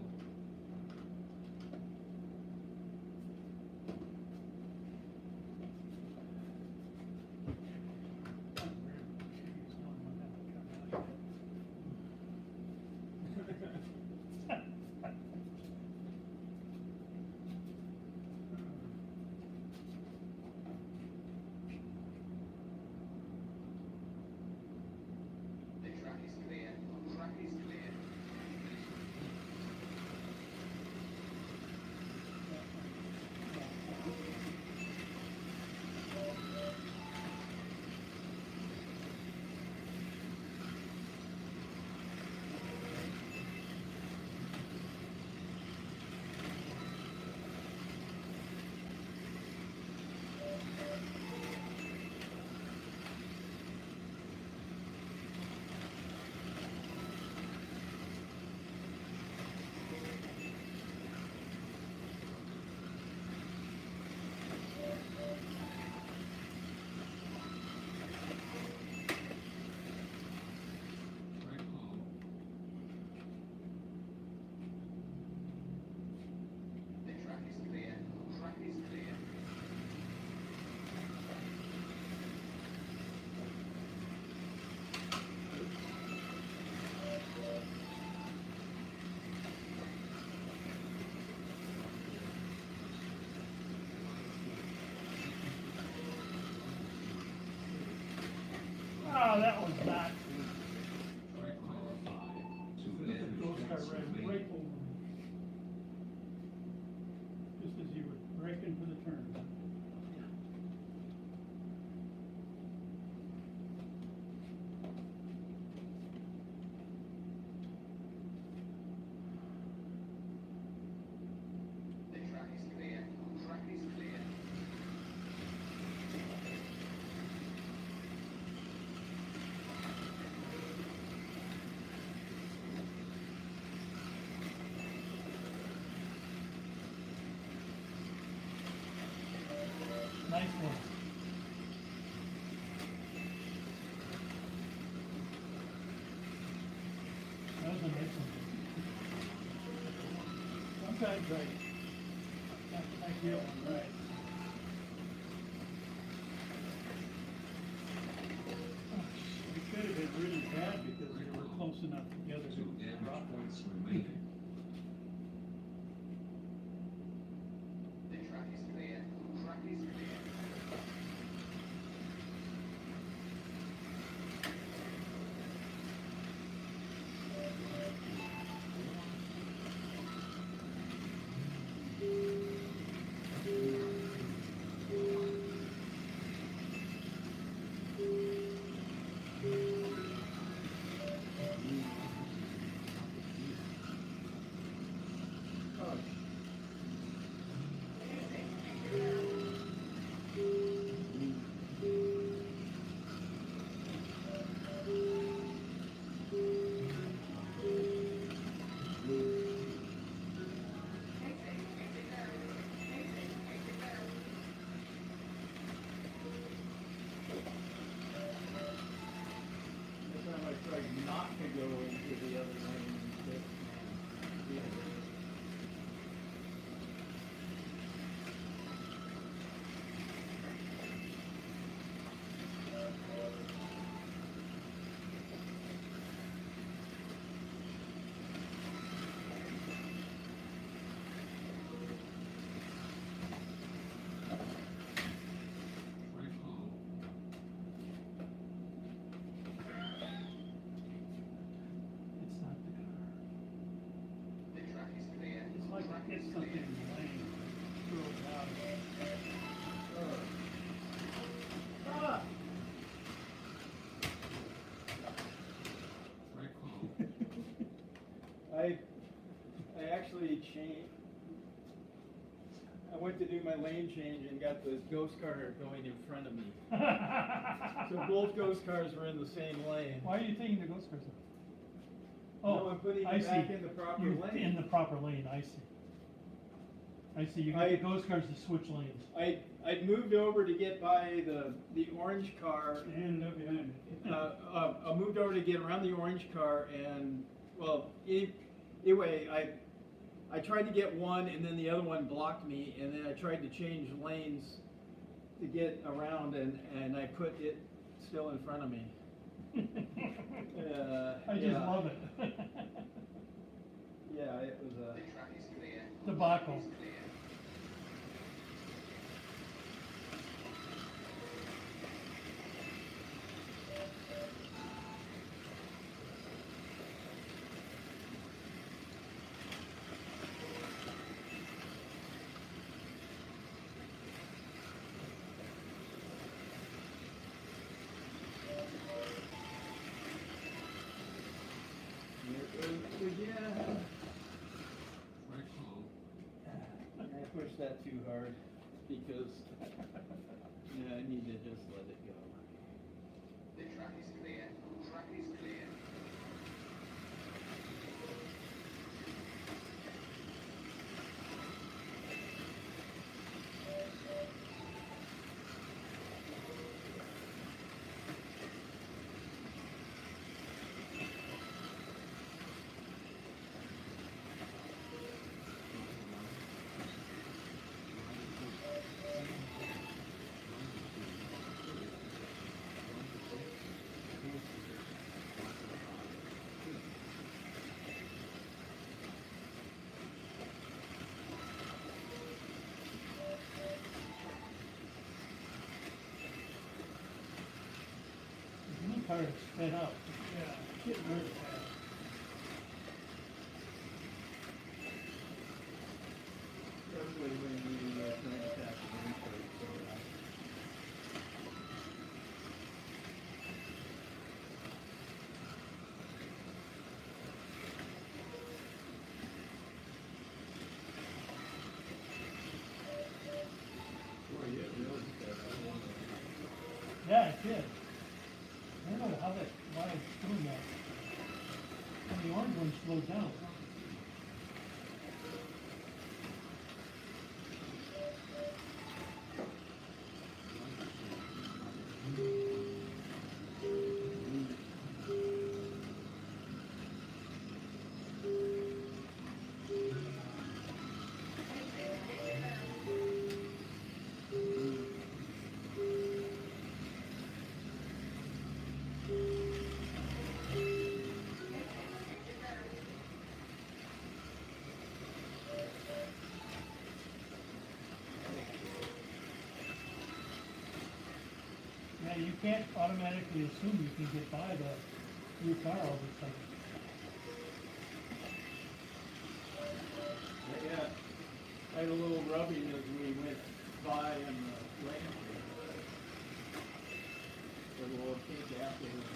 The track is clear. Track is clear. Ah, that was not, Try car 5, to the damage ghost car points ran remaining. right over me. Just as you were braking for the turn. The track is clear. Track is clear. Nice one. That was a nice one. Sometimes I get one right. It should have been really bad because they were close enough together Two to damage drop. points remaining. The track is clear. Track is clear. Every time I tried not to go into the other lane, it, yeah. Try call. It's not the car. The track is clear. It's like I hit something in the lane, drove out. Ah! Try call. I actually changed, I went to do my lane change and got the ghost car going in front of me. So both ghost cars were in the same lane. Why are you taking the ghost cars out? No, I'm putting I it back see. in the proper You're lane. In the proper lane, I see. I see, you got the ghost cars to switch lanes. I'd moved over to get by the orange car. Ended up behind it. I moved over to get around the orange car and, well, anyway, I tried to get one and then the other one blocked me and then I tried to change lanes to get around and I put it still in front of me. I just yeah. love it. Yeah, it was The track is clear. Debacle. Track is clear. Yeah, Try call. I pushed that too hard because, yeah, I need to just let it go. The track is clear. Track is clear. car is sped up. Yeah, getting rid of that. Everybody when you, turn it back to the replay, so, Boy, yeah, really, Yeah, it did. I don't know how that, why it's doing that. And the orange one slowed down. Yeah, you can't automatically assume you can get by the new car all of a sudden. Yeah, I had a little rubbing as we went by in the lane. A little pink afterwards.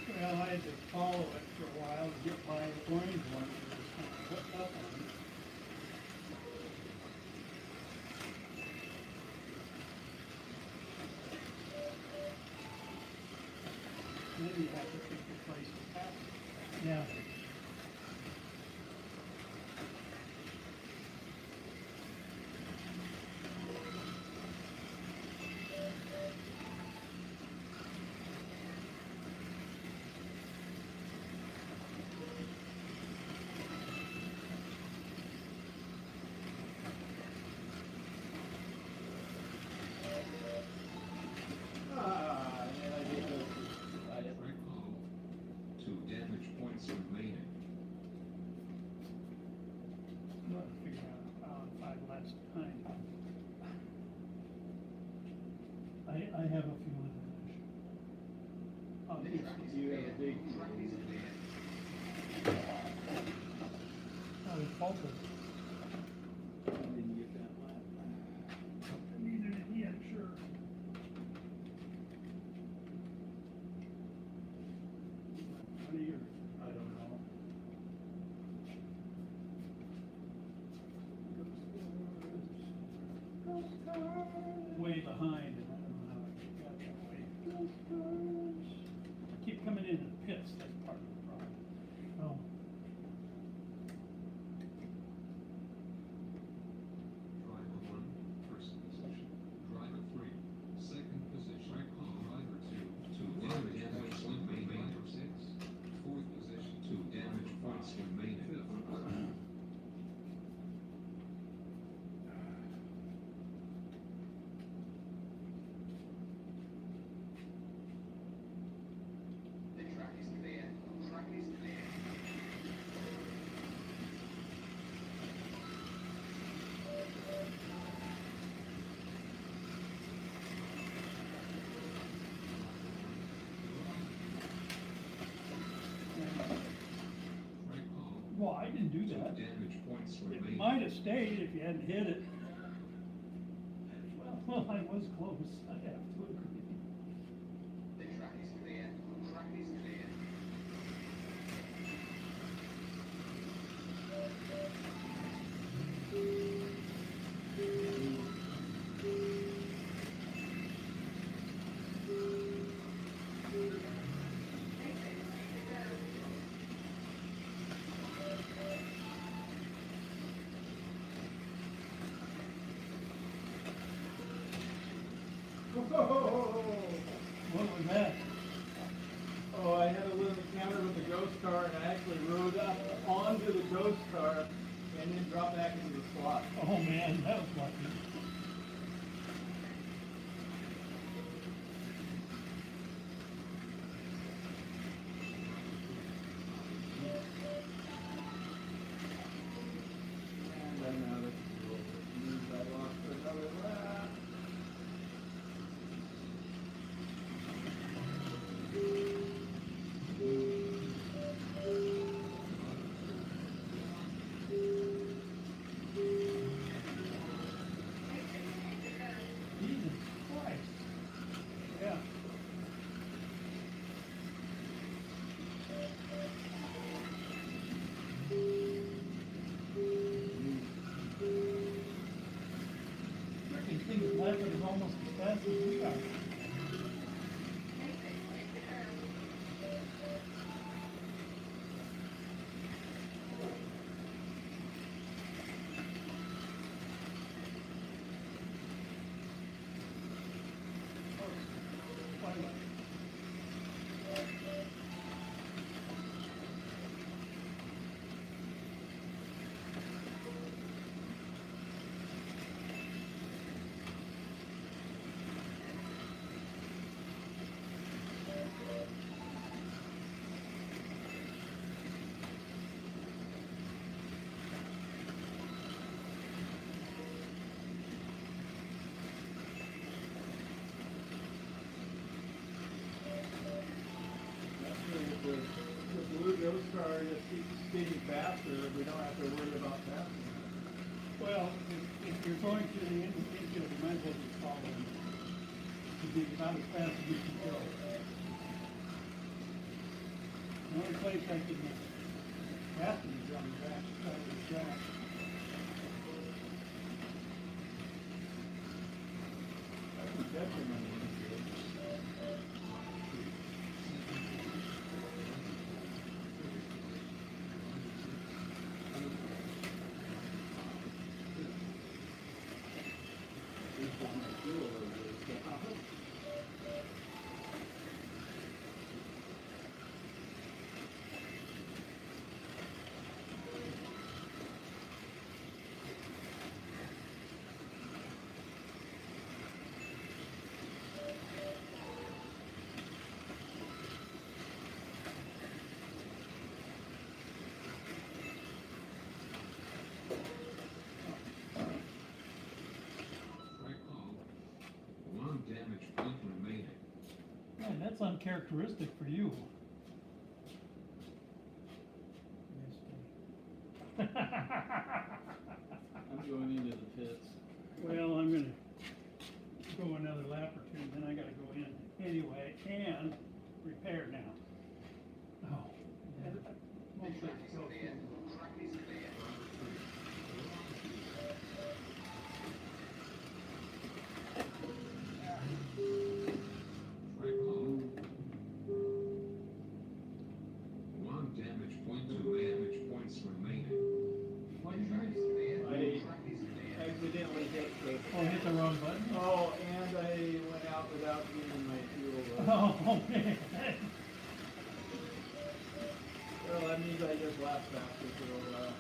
Well, I had to follow it for a while to get by the orange one, it was kind of hooked up on it. Then you have to pick your place to pass it. Yeah. And I did go through, I didn't. Frank Hall, 2 damage points remaining. I'm gonna figure out how 5 laps behind. I have a feeling that Oh, The it's- track is You have a clear. big- Track is clear. I was faulted. Didn't get that lap. Neither did he, I'm sure. What are your, I don't know. way behind, and I don't know how it got that way. Keep coming into the pits, that's part of the problem. Oh, Driver 1, first position. Driver 3, second position. Frank Hall, driver 2, 2 damage points remaining. Driver 6, fourth position. 2 damage points remaining. The track is clear. Track is clear. Frank Hall, Well, I didn't do 2 that. damage points It remaining. might have stayed if you hadn't hit it. Well, I was close, I have to agree. The track is clear. Track is clear. what was that? Oh, I had a little encounter with the ghost car and I actually rode up onto the ghost car and then dropped back into the slot. Oh, man, that was lucky. And then now this is over. I lost another highlight. That's good. If the blue ghost car just keeps speeding faster, we don't have to worry about passing. Well, if you're going to the infield, you might as well just follow them. To be about as fast as you can go. The only place I can make faster is on the back side of the track. I can catch him on the infield. At least on my fuel is down. Strike call. One damage point remaining. Man, that's uncharacteristic for you. I'm going into the pits. Well, I'm gonna go another lap or two, then I gotta go in anyway and repair now. Oh, yeah. Most of Track it's is so clear. full. Track is clear. Strike call. One damage point, two damage points remaining. What The did track you is clear. I- Track is clear. Accidentally hit the. Oh, hit the wrong button? Oh, and I went out without getting my fuel. Oh, man. Well, that means I just lap faster for a while.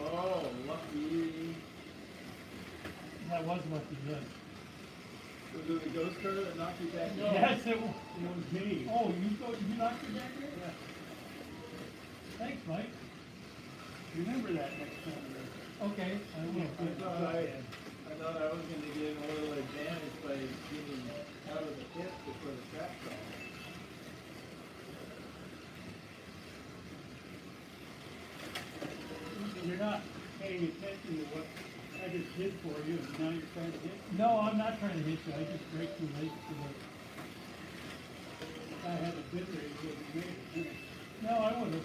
Oh, lucky. That was lucky, yes. Was it the ghost car that knocked you back? No. Yes, it was. It was me. Oh, you knocked your back there? Yeah. Thanks, Mike. Remember that next time. Okay, I will. I thought I was gonna get a little advantage by getting out of the pit before the track call. You're not paying attention to what I just did for you, and now you're trying to hit me. No, I'm not trying to hit you, I just braked too late for the, If I had a bit rate, you would've made it, didn't you? no, I would've.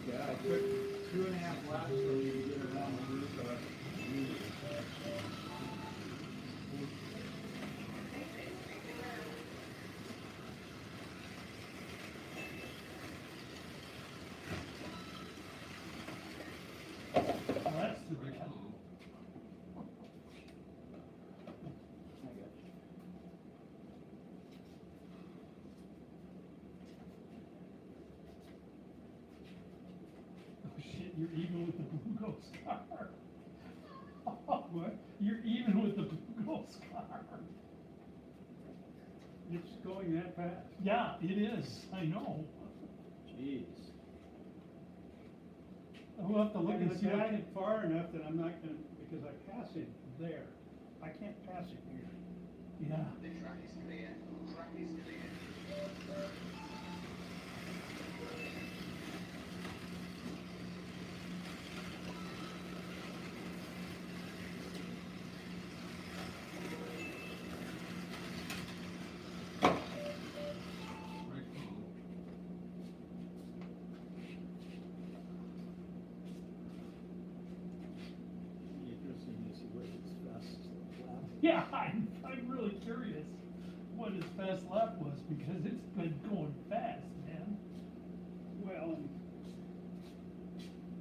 Yeah, I took 2.5 laps for you to get around the blue car. Well, that's too Strike bad. call. I got you. You're even with the Blue Ghost car. What? You're even with the Blue Ghost car. It's going that fast. Yeah, it is, I know. Jeez. We'll have to look I'm and gonna see what. back it far enough that I'm not gonna, because I pass it there. I can't pass it here. Yeah, The track is clear. Track is clear. Strike call. Be interesting to see what his fastest lap. yeah, I'm really curious what his fast lap was, because it's been going fast, man. Well,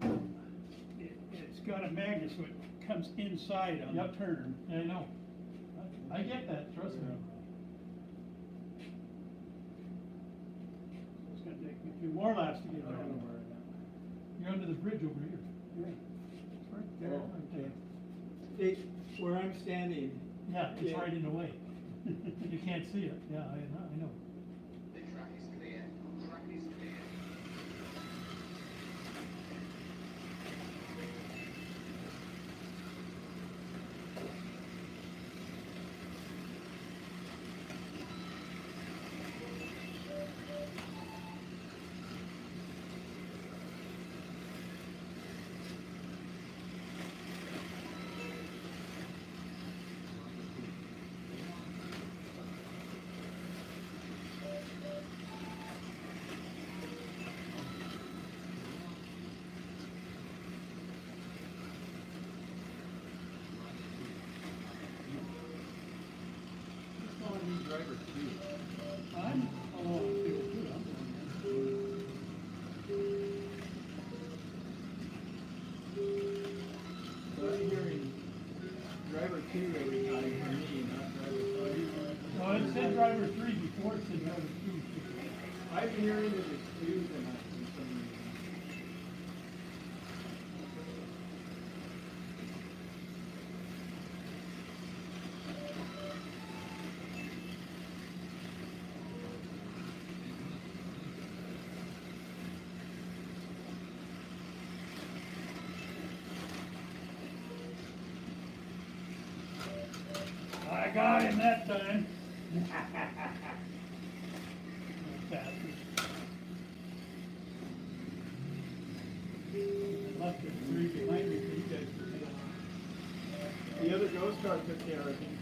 and it's got a magnet, so it comes inside on the Yep. turn. I know. I get that, trust me. It's gonna take me a few more laps to get I don't down know there. where I You're under the bridge over here. Yeah. It's right am. there. Oh, okay. It, where I'm standing, Yeah, it's Yeah. right in the way. You can't see it, yeah, I know. The track is clear. Track is clear. who's calling me driver two? I'm along the field too, I'm going So I'm hearing driver two every time for me, not driver three. Well, it said driver 3 before, it said driver 2. I'm hearing that it's two tonight for some reason. I got him that time. Bastard. Left it three behind me, so you guys can hit it. The other ghost car took care of him.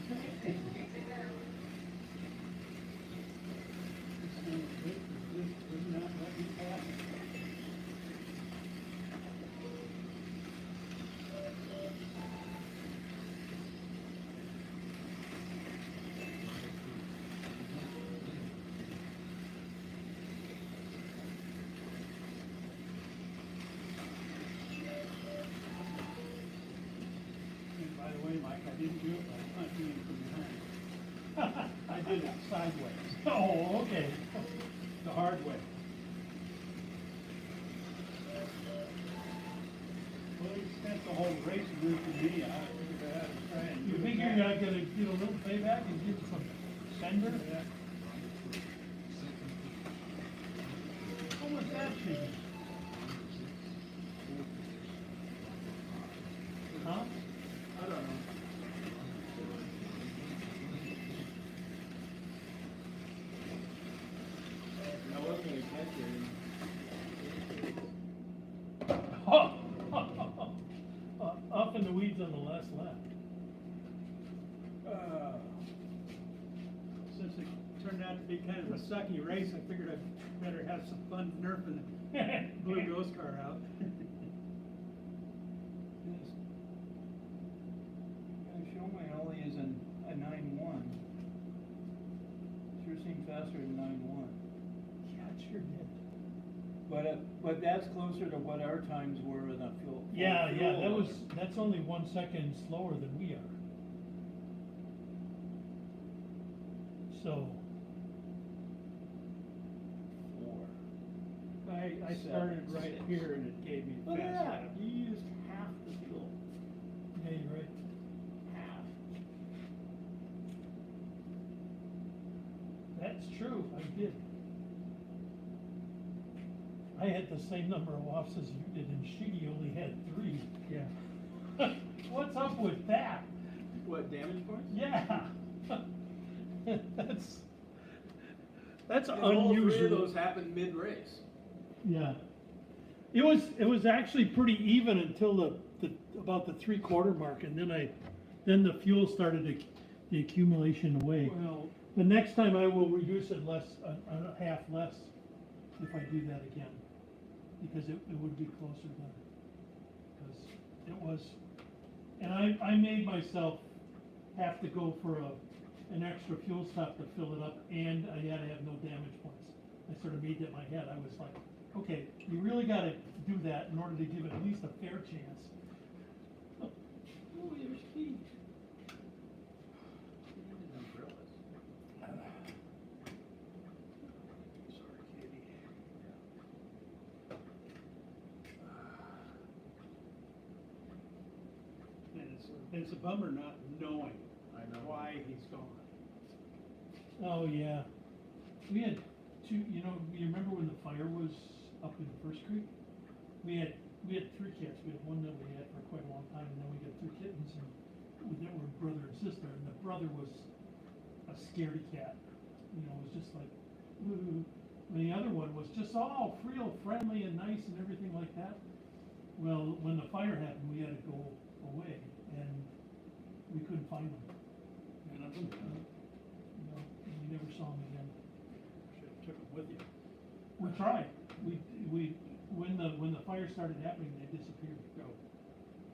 This would not let me pass it. And by the way, Mike, I didn't do it by punching in from behind. I did it sideways, Oh, okay. the hard way. Well, he spent the whole race roofing me, I figured I had to try and. You do it figure back. you're not gonna get a little payback and get some sender? Yeah. What was that shaking? Huh? I don't know. I wasn't gonna catch it. Up in the weeds on the last lap. Since it turned out to be kind of a sucky race, I figured I'd better have some fun nerfing the blue ghost car out. Show my only is a 9-1. Sure seemed faster than 9-1. Yeah, it sure did. But that's closer to what our times were in a fuel. Yeah, that's only 1 second slower than we are. So, 4. I started right 7, 6. here and it gave me Look at fast that, lap. you used half the fuel, Yeah, you're right. half. That's true, I did. I had the same number of wafts as you did, and Sheedy only had 3. Yeah. What's up with that? What, damage points? Yeah. That's And all 3 of unusual. those happened mid-race. Yeah. It was actually pretty even until the about the 3/4 mark, and then the fuel started the accumulation away. Well, The next time I will reduce it less, a half less, if I do that again, because it would be closer then. Because it was, and I made myself have to go for an extra fuel stop to fill it up, and I had to have no damage points. I sort of made that in my head, I was like, okay, you really gotta do that in order to give it at least a fair chance. Oh, there's Keith. Umbrellas. sorry, Katie. And it's a bummer not knowing I know. why he's gone. Oh, yeah. We had 2, you remember when the fire was up in First Creek? We had 3 cats. We had one that we had for quite a long time, and then we got 2 kittens, and that were brother and sister, and the brother was a scaredy cat. It was just like, ooh. And the other one was just all real friendly and nice and everything like that. Well, when the fire happened, we had to go away, and we couldn't find them. None of them, And we never saw them again. should have took them with you. We tried. When the fire started happening, they disappeared.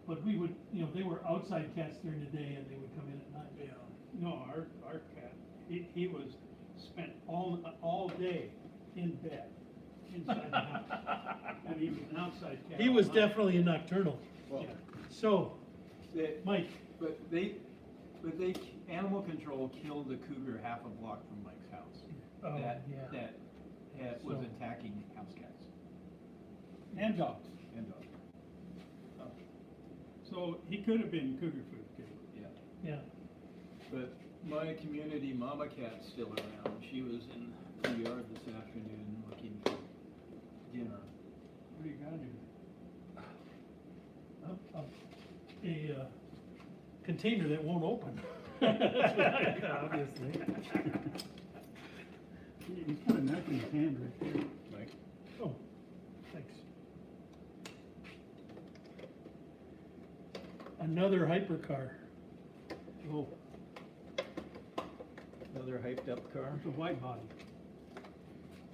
But we would, they were outside cats during the day, and they would come in at night. Yeah. No, our cat, he was spent all day in bed, inside the house. And he was an outside cat. He was all night. definitely a nocturnal. Well, Yeah. So, that- Mike, But animal control killed a cougar half a block from Mike's house. oh, That yeah. was So- attacking house cats And dogs. and dogs. So he could have been cougar food too. Yeah. Yeah. But my community mama cat's still around. She was in the yard this afternoon looking for dinner. What do you got here? A container that won't open. Obviously. He's got a knife in his hand right there. Mike? Oh, thanks. Another hypercar. Oh, Another hyped up car? it's a wide body.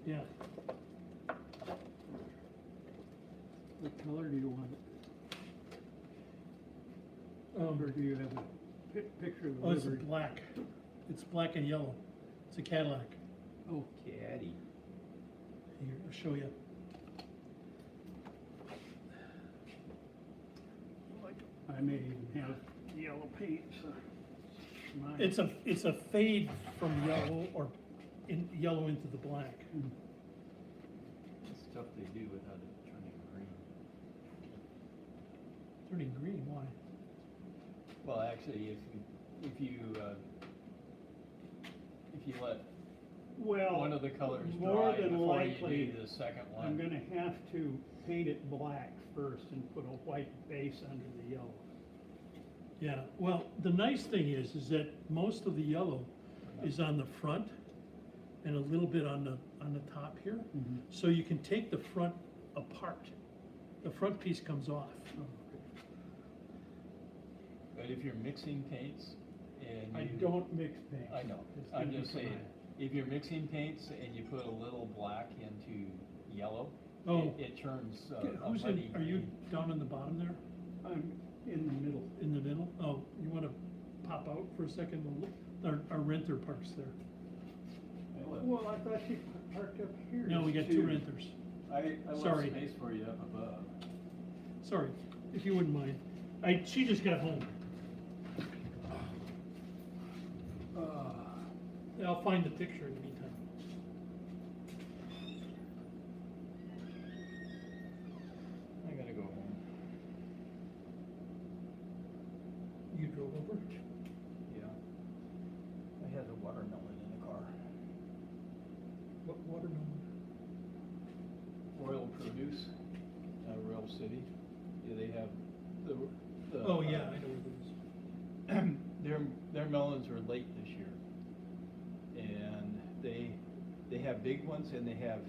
Yeah. What color do you want it? Or do you have a picture of the Oh, it's livery? black. It's black and yellow. It's a Cadillac. Oh, caddy. Here, I'll show you. I may even have yellow paint, so. mine- It's a fade from yellow or yellow into the black. The stuff they do without it turning green. Turning green, why? Well, actually, if you let Well, one of the colors more dry than before likely, you do the second one. I'm gonna have to paint it black first and put a white base under the yellow. Yeah, well, the nice thing is that most of the yellow is on the front and a little bit on the top here. Mhm. So you can take the front apart. The front piece comes off. Oh, But if you're mixing paints and I you. don't mix paint. I know, It's I'm gonna be just saying, combined. if you're mixing paints and you put a little black into yellow, Oh. it turns Okay, a who's muddy in, are you green. down in the bottom there, I'm in the middle. in the middle? Oh, you wanna pop out for a second? We'll look- Our renter parks there. Well, I thought you parked up here. No, we got 2 renters. I left Sorry. space for you up above. Sorry, if you wouldn't mind. She just got home. I'll find the picture in the meantime. You drove over? Yeah. I had a watermelon in the car. What watermelon? Royal Produce, Royal City. Yeah, they have the. Oh, yeah, I know what it is. Their melons are late this year. And they have big ones and they have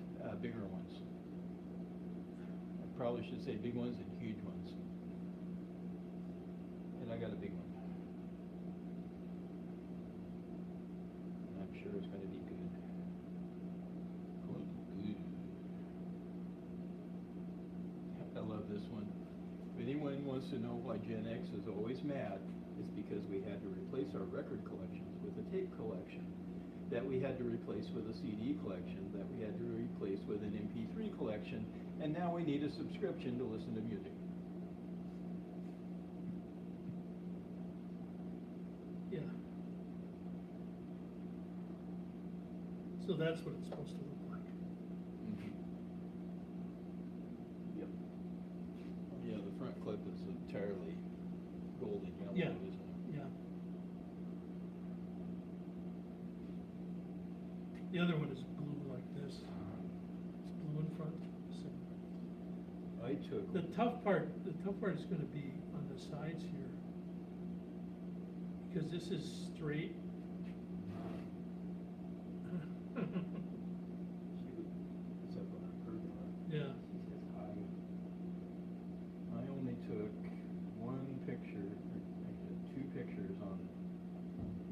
bigger ones. I probably should say big ones and huge ones. And I got a big one. And I'm sure it's gonna be good. Good. I love this one. If anyone wants to know why Gen X is always mad, it's because we had to replace our record collections with a tape collection, that we had to replace with a CD collection, that we had to replace with an MP3 collection, and now we need a subscription to listen to music. Yeah. So that's what it's supposed to look like. Yep. Yeah, the front clip is entirely golden yellow, Yeah. isn't it? Yeah. The other one is blue like this. It's blue in front. So I took. the tough part is gonna be on the sides here. Because this is straight. It's up on a pergola. Yeah. It's high. I only took one picture, or actually two pictures on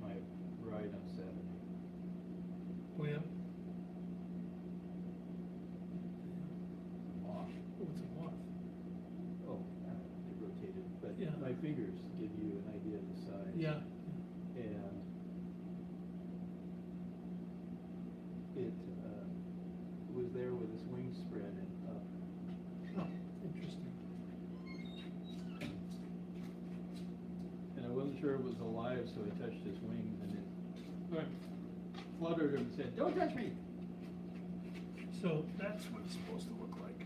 my ride on Saturday. Oh, yeah. Moth. Oh, it's a moth. Oh, it rotated, but Yeah. my fingers give you an idea of the size. Yeah. And it was there with its wings spread and up. Oh, interesting. And I wasn't sure it was alive, so I touched his wings and it fluttered and said, "Don't touch me!" So that's what it's supposed to look like.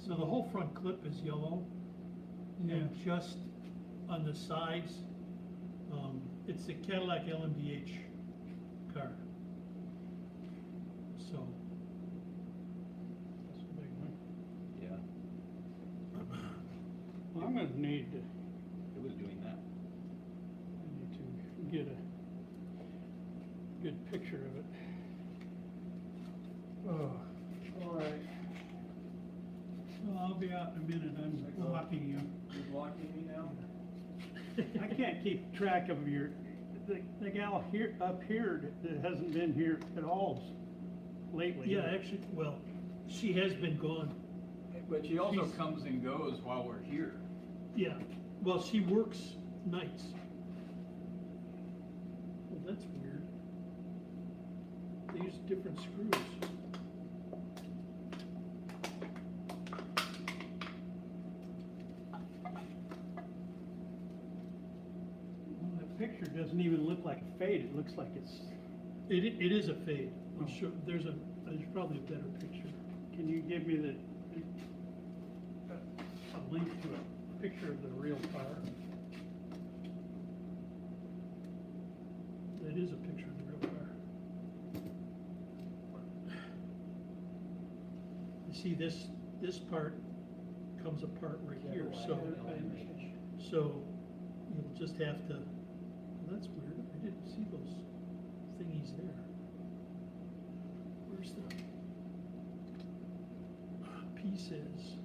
So the whole front clip is yellow. And just on the sides, it's the Cadillac LMDH car. So, That's a big one. Yeah, Well, I'm gonna need to, it was doing that. get a good picture of it. Oh, All right. well, I'll be out in a minute, I'm blocking you. You're blocking me now? I can't keep track of the gal here, up here that hasn't been here at all lately. yeah, actually, well, she has been gone. But she also She's- comes and goes while we're here. Yeah, well, she works nights. Well, that's weird. They use different screws. Well, that picture doesn't even look like a fade, it looks like it's, It is a fade. Oh. There's probably a better picture. can you give me a link to a picture of the real car? That is a picture of the real car. You see, this part comes apart right here, so you'll just have to, well, that's weird, I didn't see those thingies there. Where's the pieces?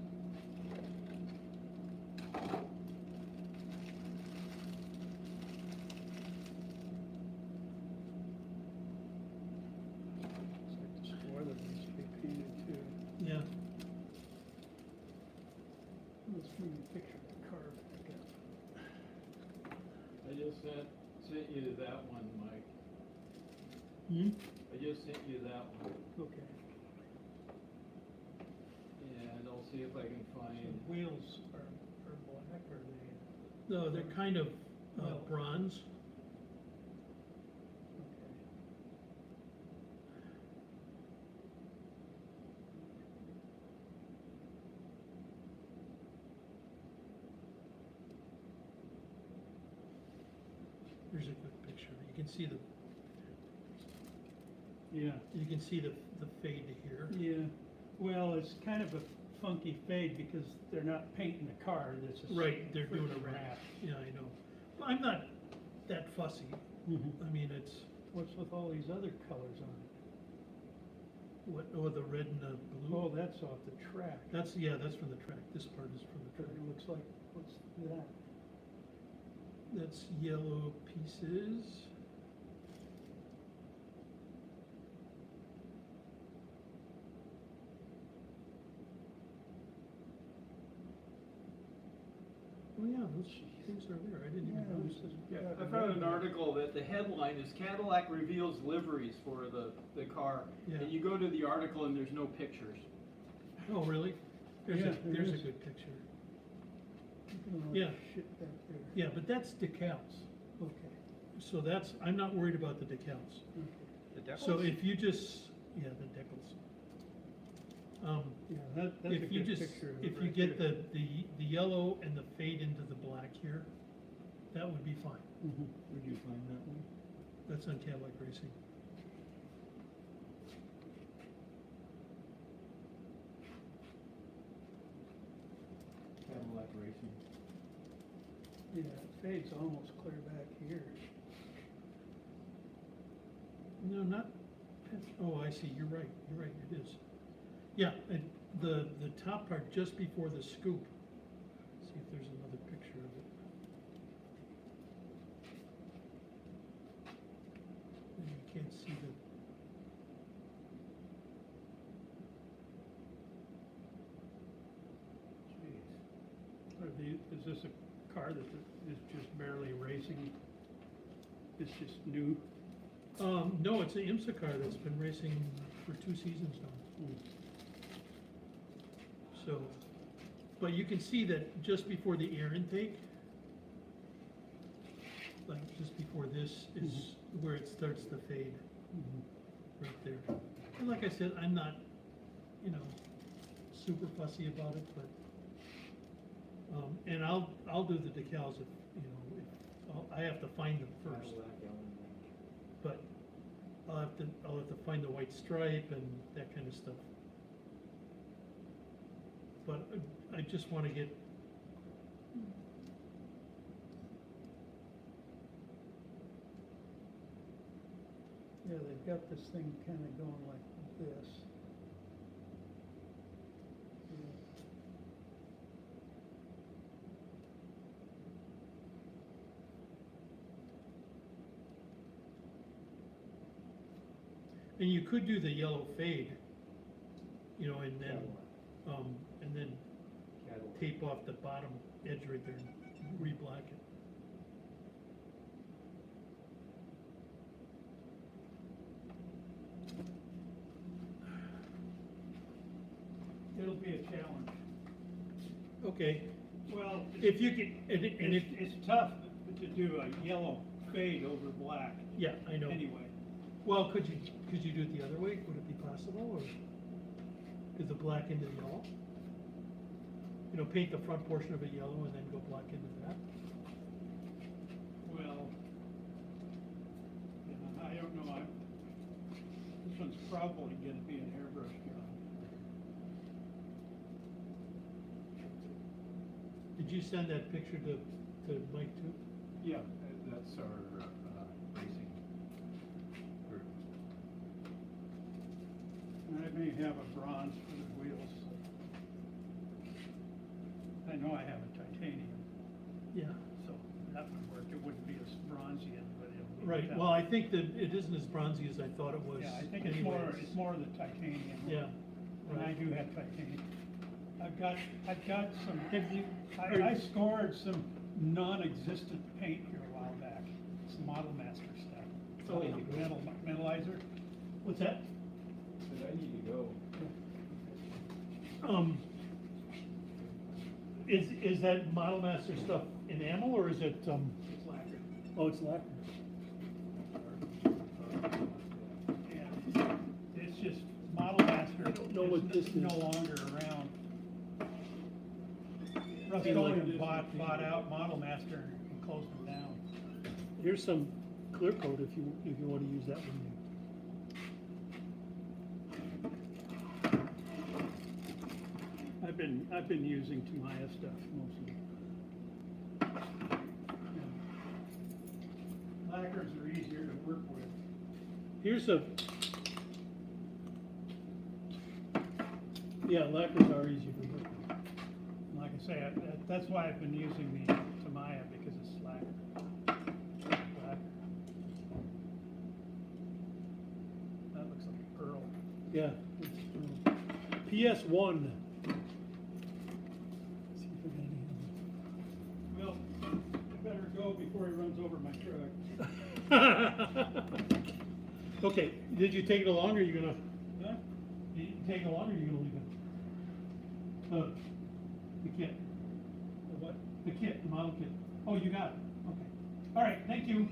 Looks like the spoiler needs to be painted too. Yeah, Let's bring a picture of the car back up. I just sent you that one, Mike. hmm, I just sent you that one. Okay. And I'll see if I can So find. the wheels are black, or they? no, they're kind of Well- bronze. Okay. Here's a good picture. You can see Yeah, you can see the fade to here. yeah. Well, it's kind of a funky fade because they're not painting the car, this is. Right, they're doing a freaking wrap. Yeah, I know. Well, I'm not that fussy. Mhm. I mean, it's, What's with all these other colors on it? what, oh, the red and the Oh, blue? that's off the track. That's, yeah, that's from the track. This part is from the But track. it looks like, what's that? That's yellow pieces. Oh, yeah, those things are there. I didn't even Yeah, notice this is- it. I found an article that the headline is Cadillac reveals liveries for the car. Yeah. And you go to the article and there's no pictures. Oh, really? Yeah, there There's a is. good picture. Look at all Yeah. that shit back there. Yeah, but that's decals. Okay, So that's, I'm not worried about the decals. okay. So if you just, yeah, the decals. Yeah, that's a If you good just, picture of it if you right get there. the yellow and the fade into the black here, that would be fine. Mhm. Would you find that one? That's on Cadillac Racing. Cadillac Racing. Yeah, it fades almost clear back here. No, not, oh, I see, you're right, it is. Yeah, and the top part just before the scoop. See if there's another picture of it. And you can't see the. Is this a car that is just barely racing? It's just new? No, it's an IMSA car that's been racing for 2 seasons now. So, but you can see that just before the air intake, like just before this is where it starts to fade, right there. And like I said, I'm not, super fussy about it, but, and I'll do the decals if, I have to find them first. But I'll have to find the white stripe and that kind of stuff. But I just wanna get. Yeah, they've got this thing kinda going like this. And you could do the yellow fade, and then tape off the bottom edge right there and re-black it. It'll be a challenge. Okay, Well, if you can, and if, it's tough to do a yellow fade over black yeah, I know. anyway. Well, could you do it the other way? Would it be possible, or is the black into the yellow? Paint the front portion of it yellow and then go black into that? Well, yeah, I don't know, this one's probably gonna be an airbrush job. Did you send that picture to Mike too? Yeah, that's our racing group. I may have a bronze for the wheels. I know I have a titanium, Yeah. so that would work, it wouldn't be as bronzy, but it'll be. Right, metallic. well, I think that it isn't as bronzy as I thought it was. Yeah, I think anyways. it's more the titanium. Yeah. And I right. do have titanium. I've got some, Have you- I scored some non-existent paint here a while back, some Model Master stuff. Oh, yeah. Metalizer. What's that? But I need to go. Is that Model Master stuff enamel or is it, It's lacquer. oh, it's lacquer? And it's just, Model Master I don't know what this no is. longer around. Okay, like Rust-Oleum this bought out Model Master and closed them down. Here's some clear coat if you wanna use that one. I've been using Tamaya stuff mostly. Lacquers are easier to work with. Here's a, yeah, lacquers are easier to work with. Like I say, that's why I've been using the Tamaya, because it's lacquer. That looks like a pearl. Yeah. PS1. See if I got any of Well, I better go before he runs over my truck. Okay, did you take it along, or are you gonna, Huh? did you take it along, or are you gonna leave it? The kit, The what? the kit, the model kit. Oh, you got it, okay. All right, thank you.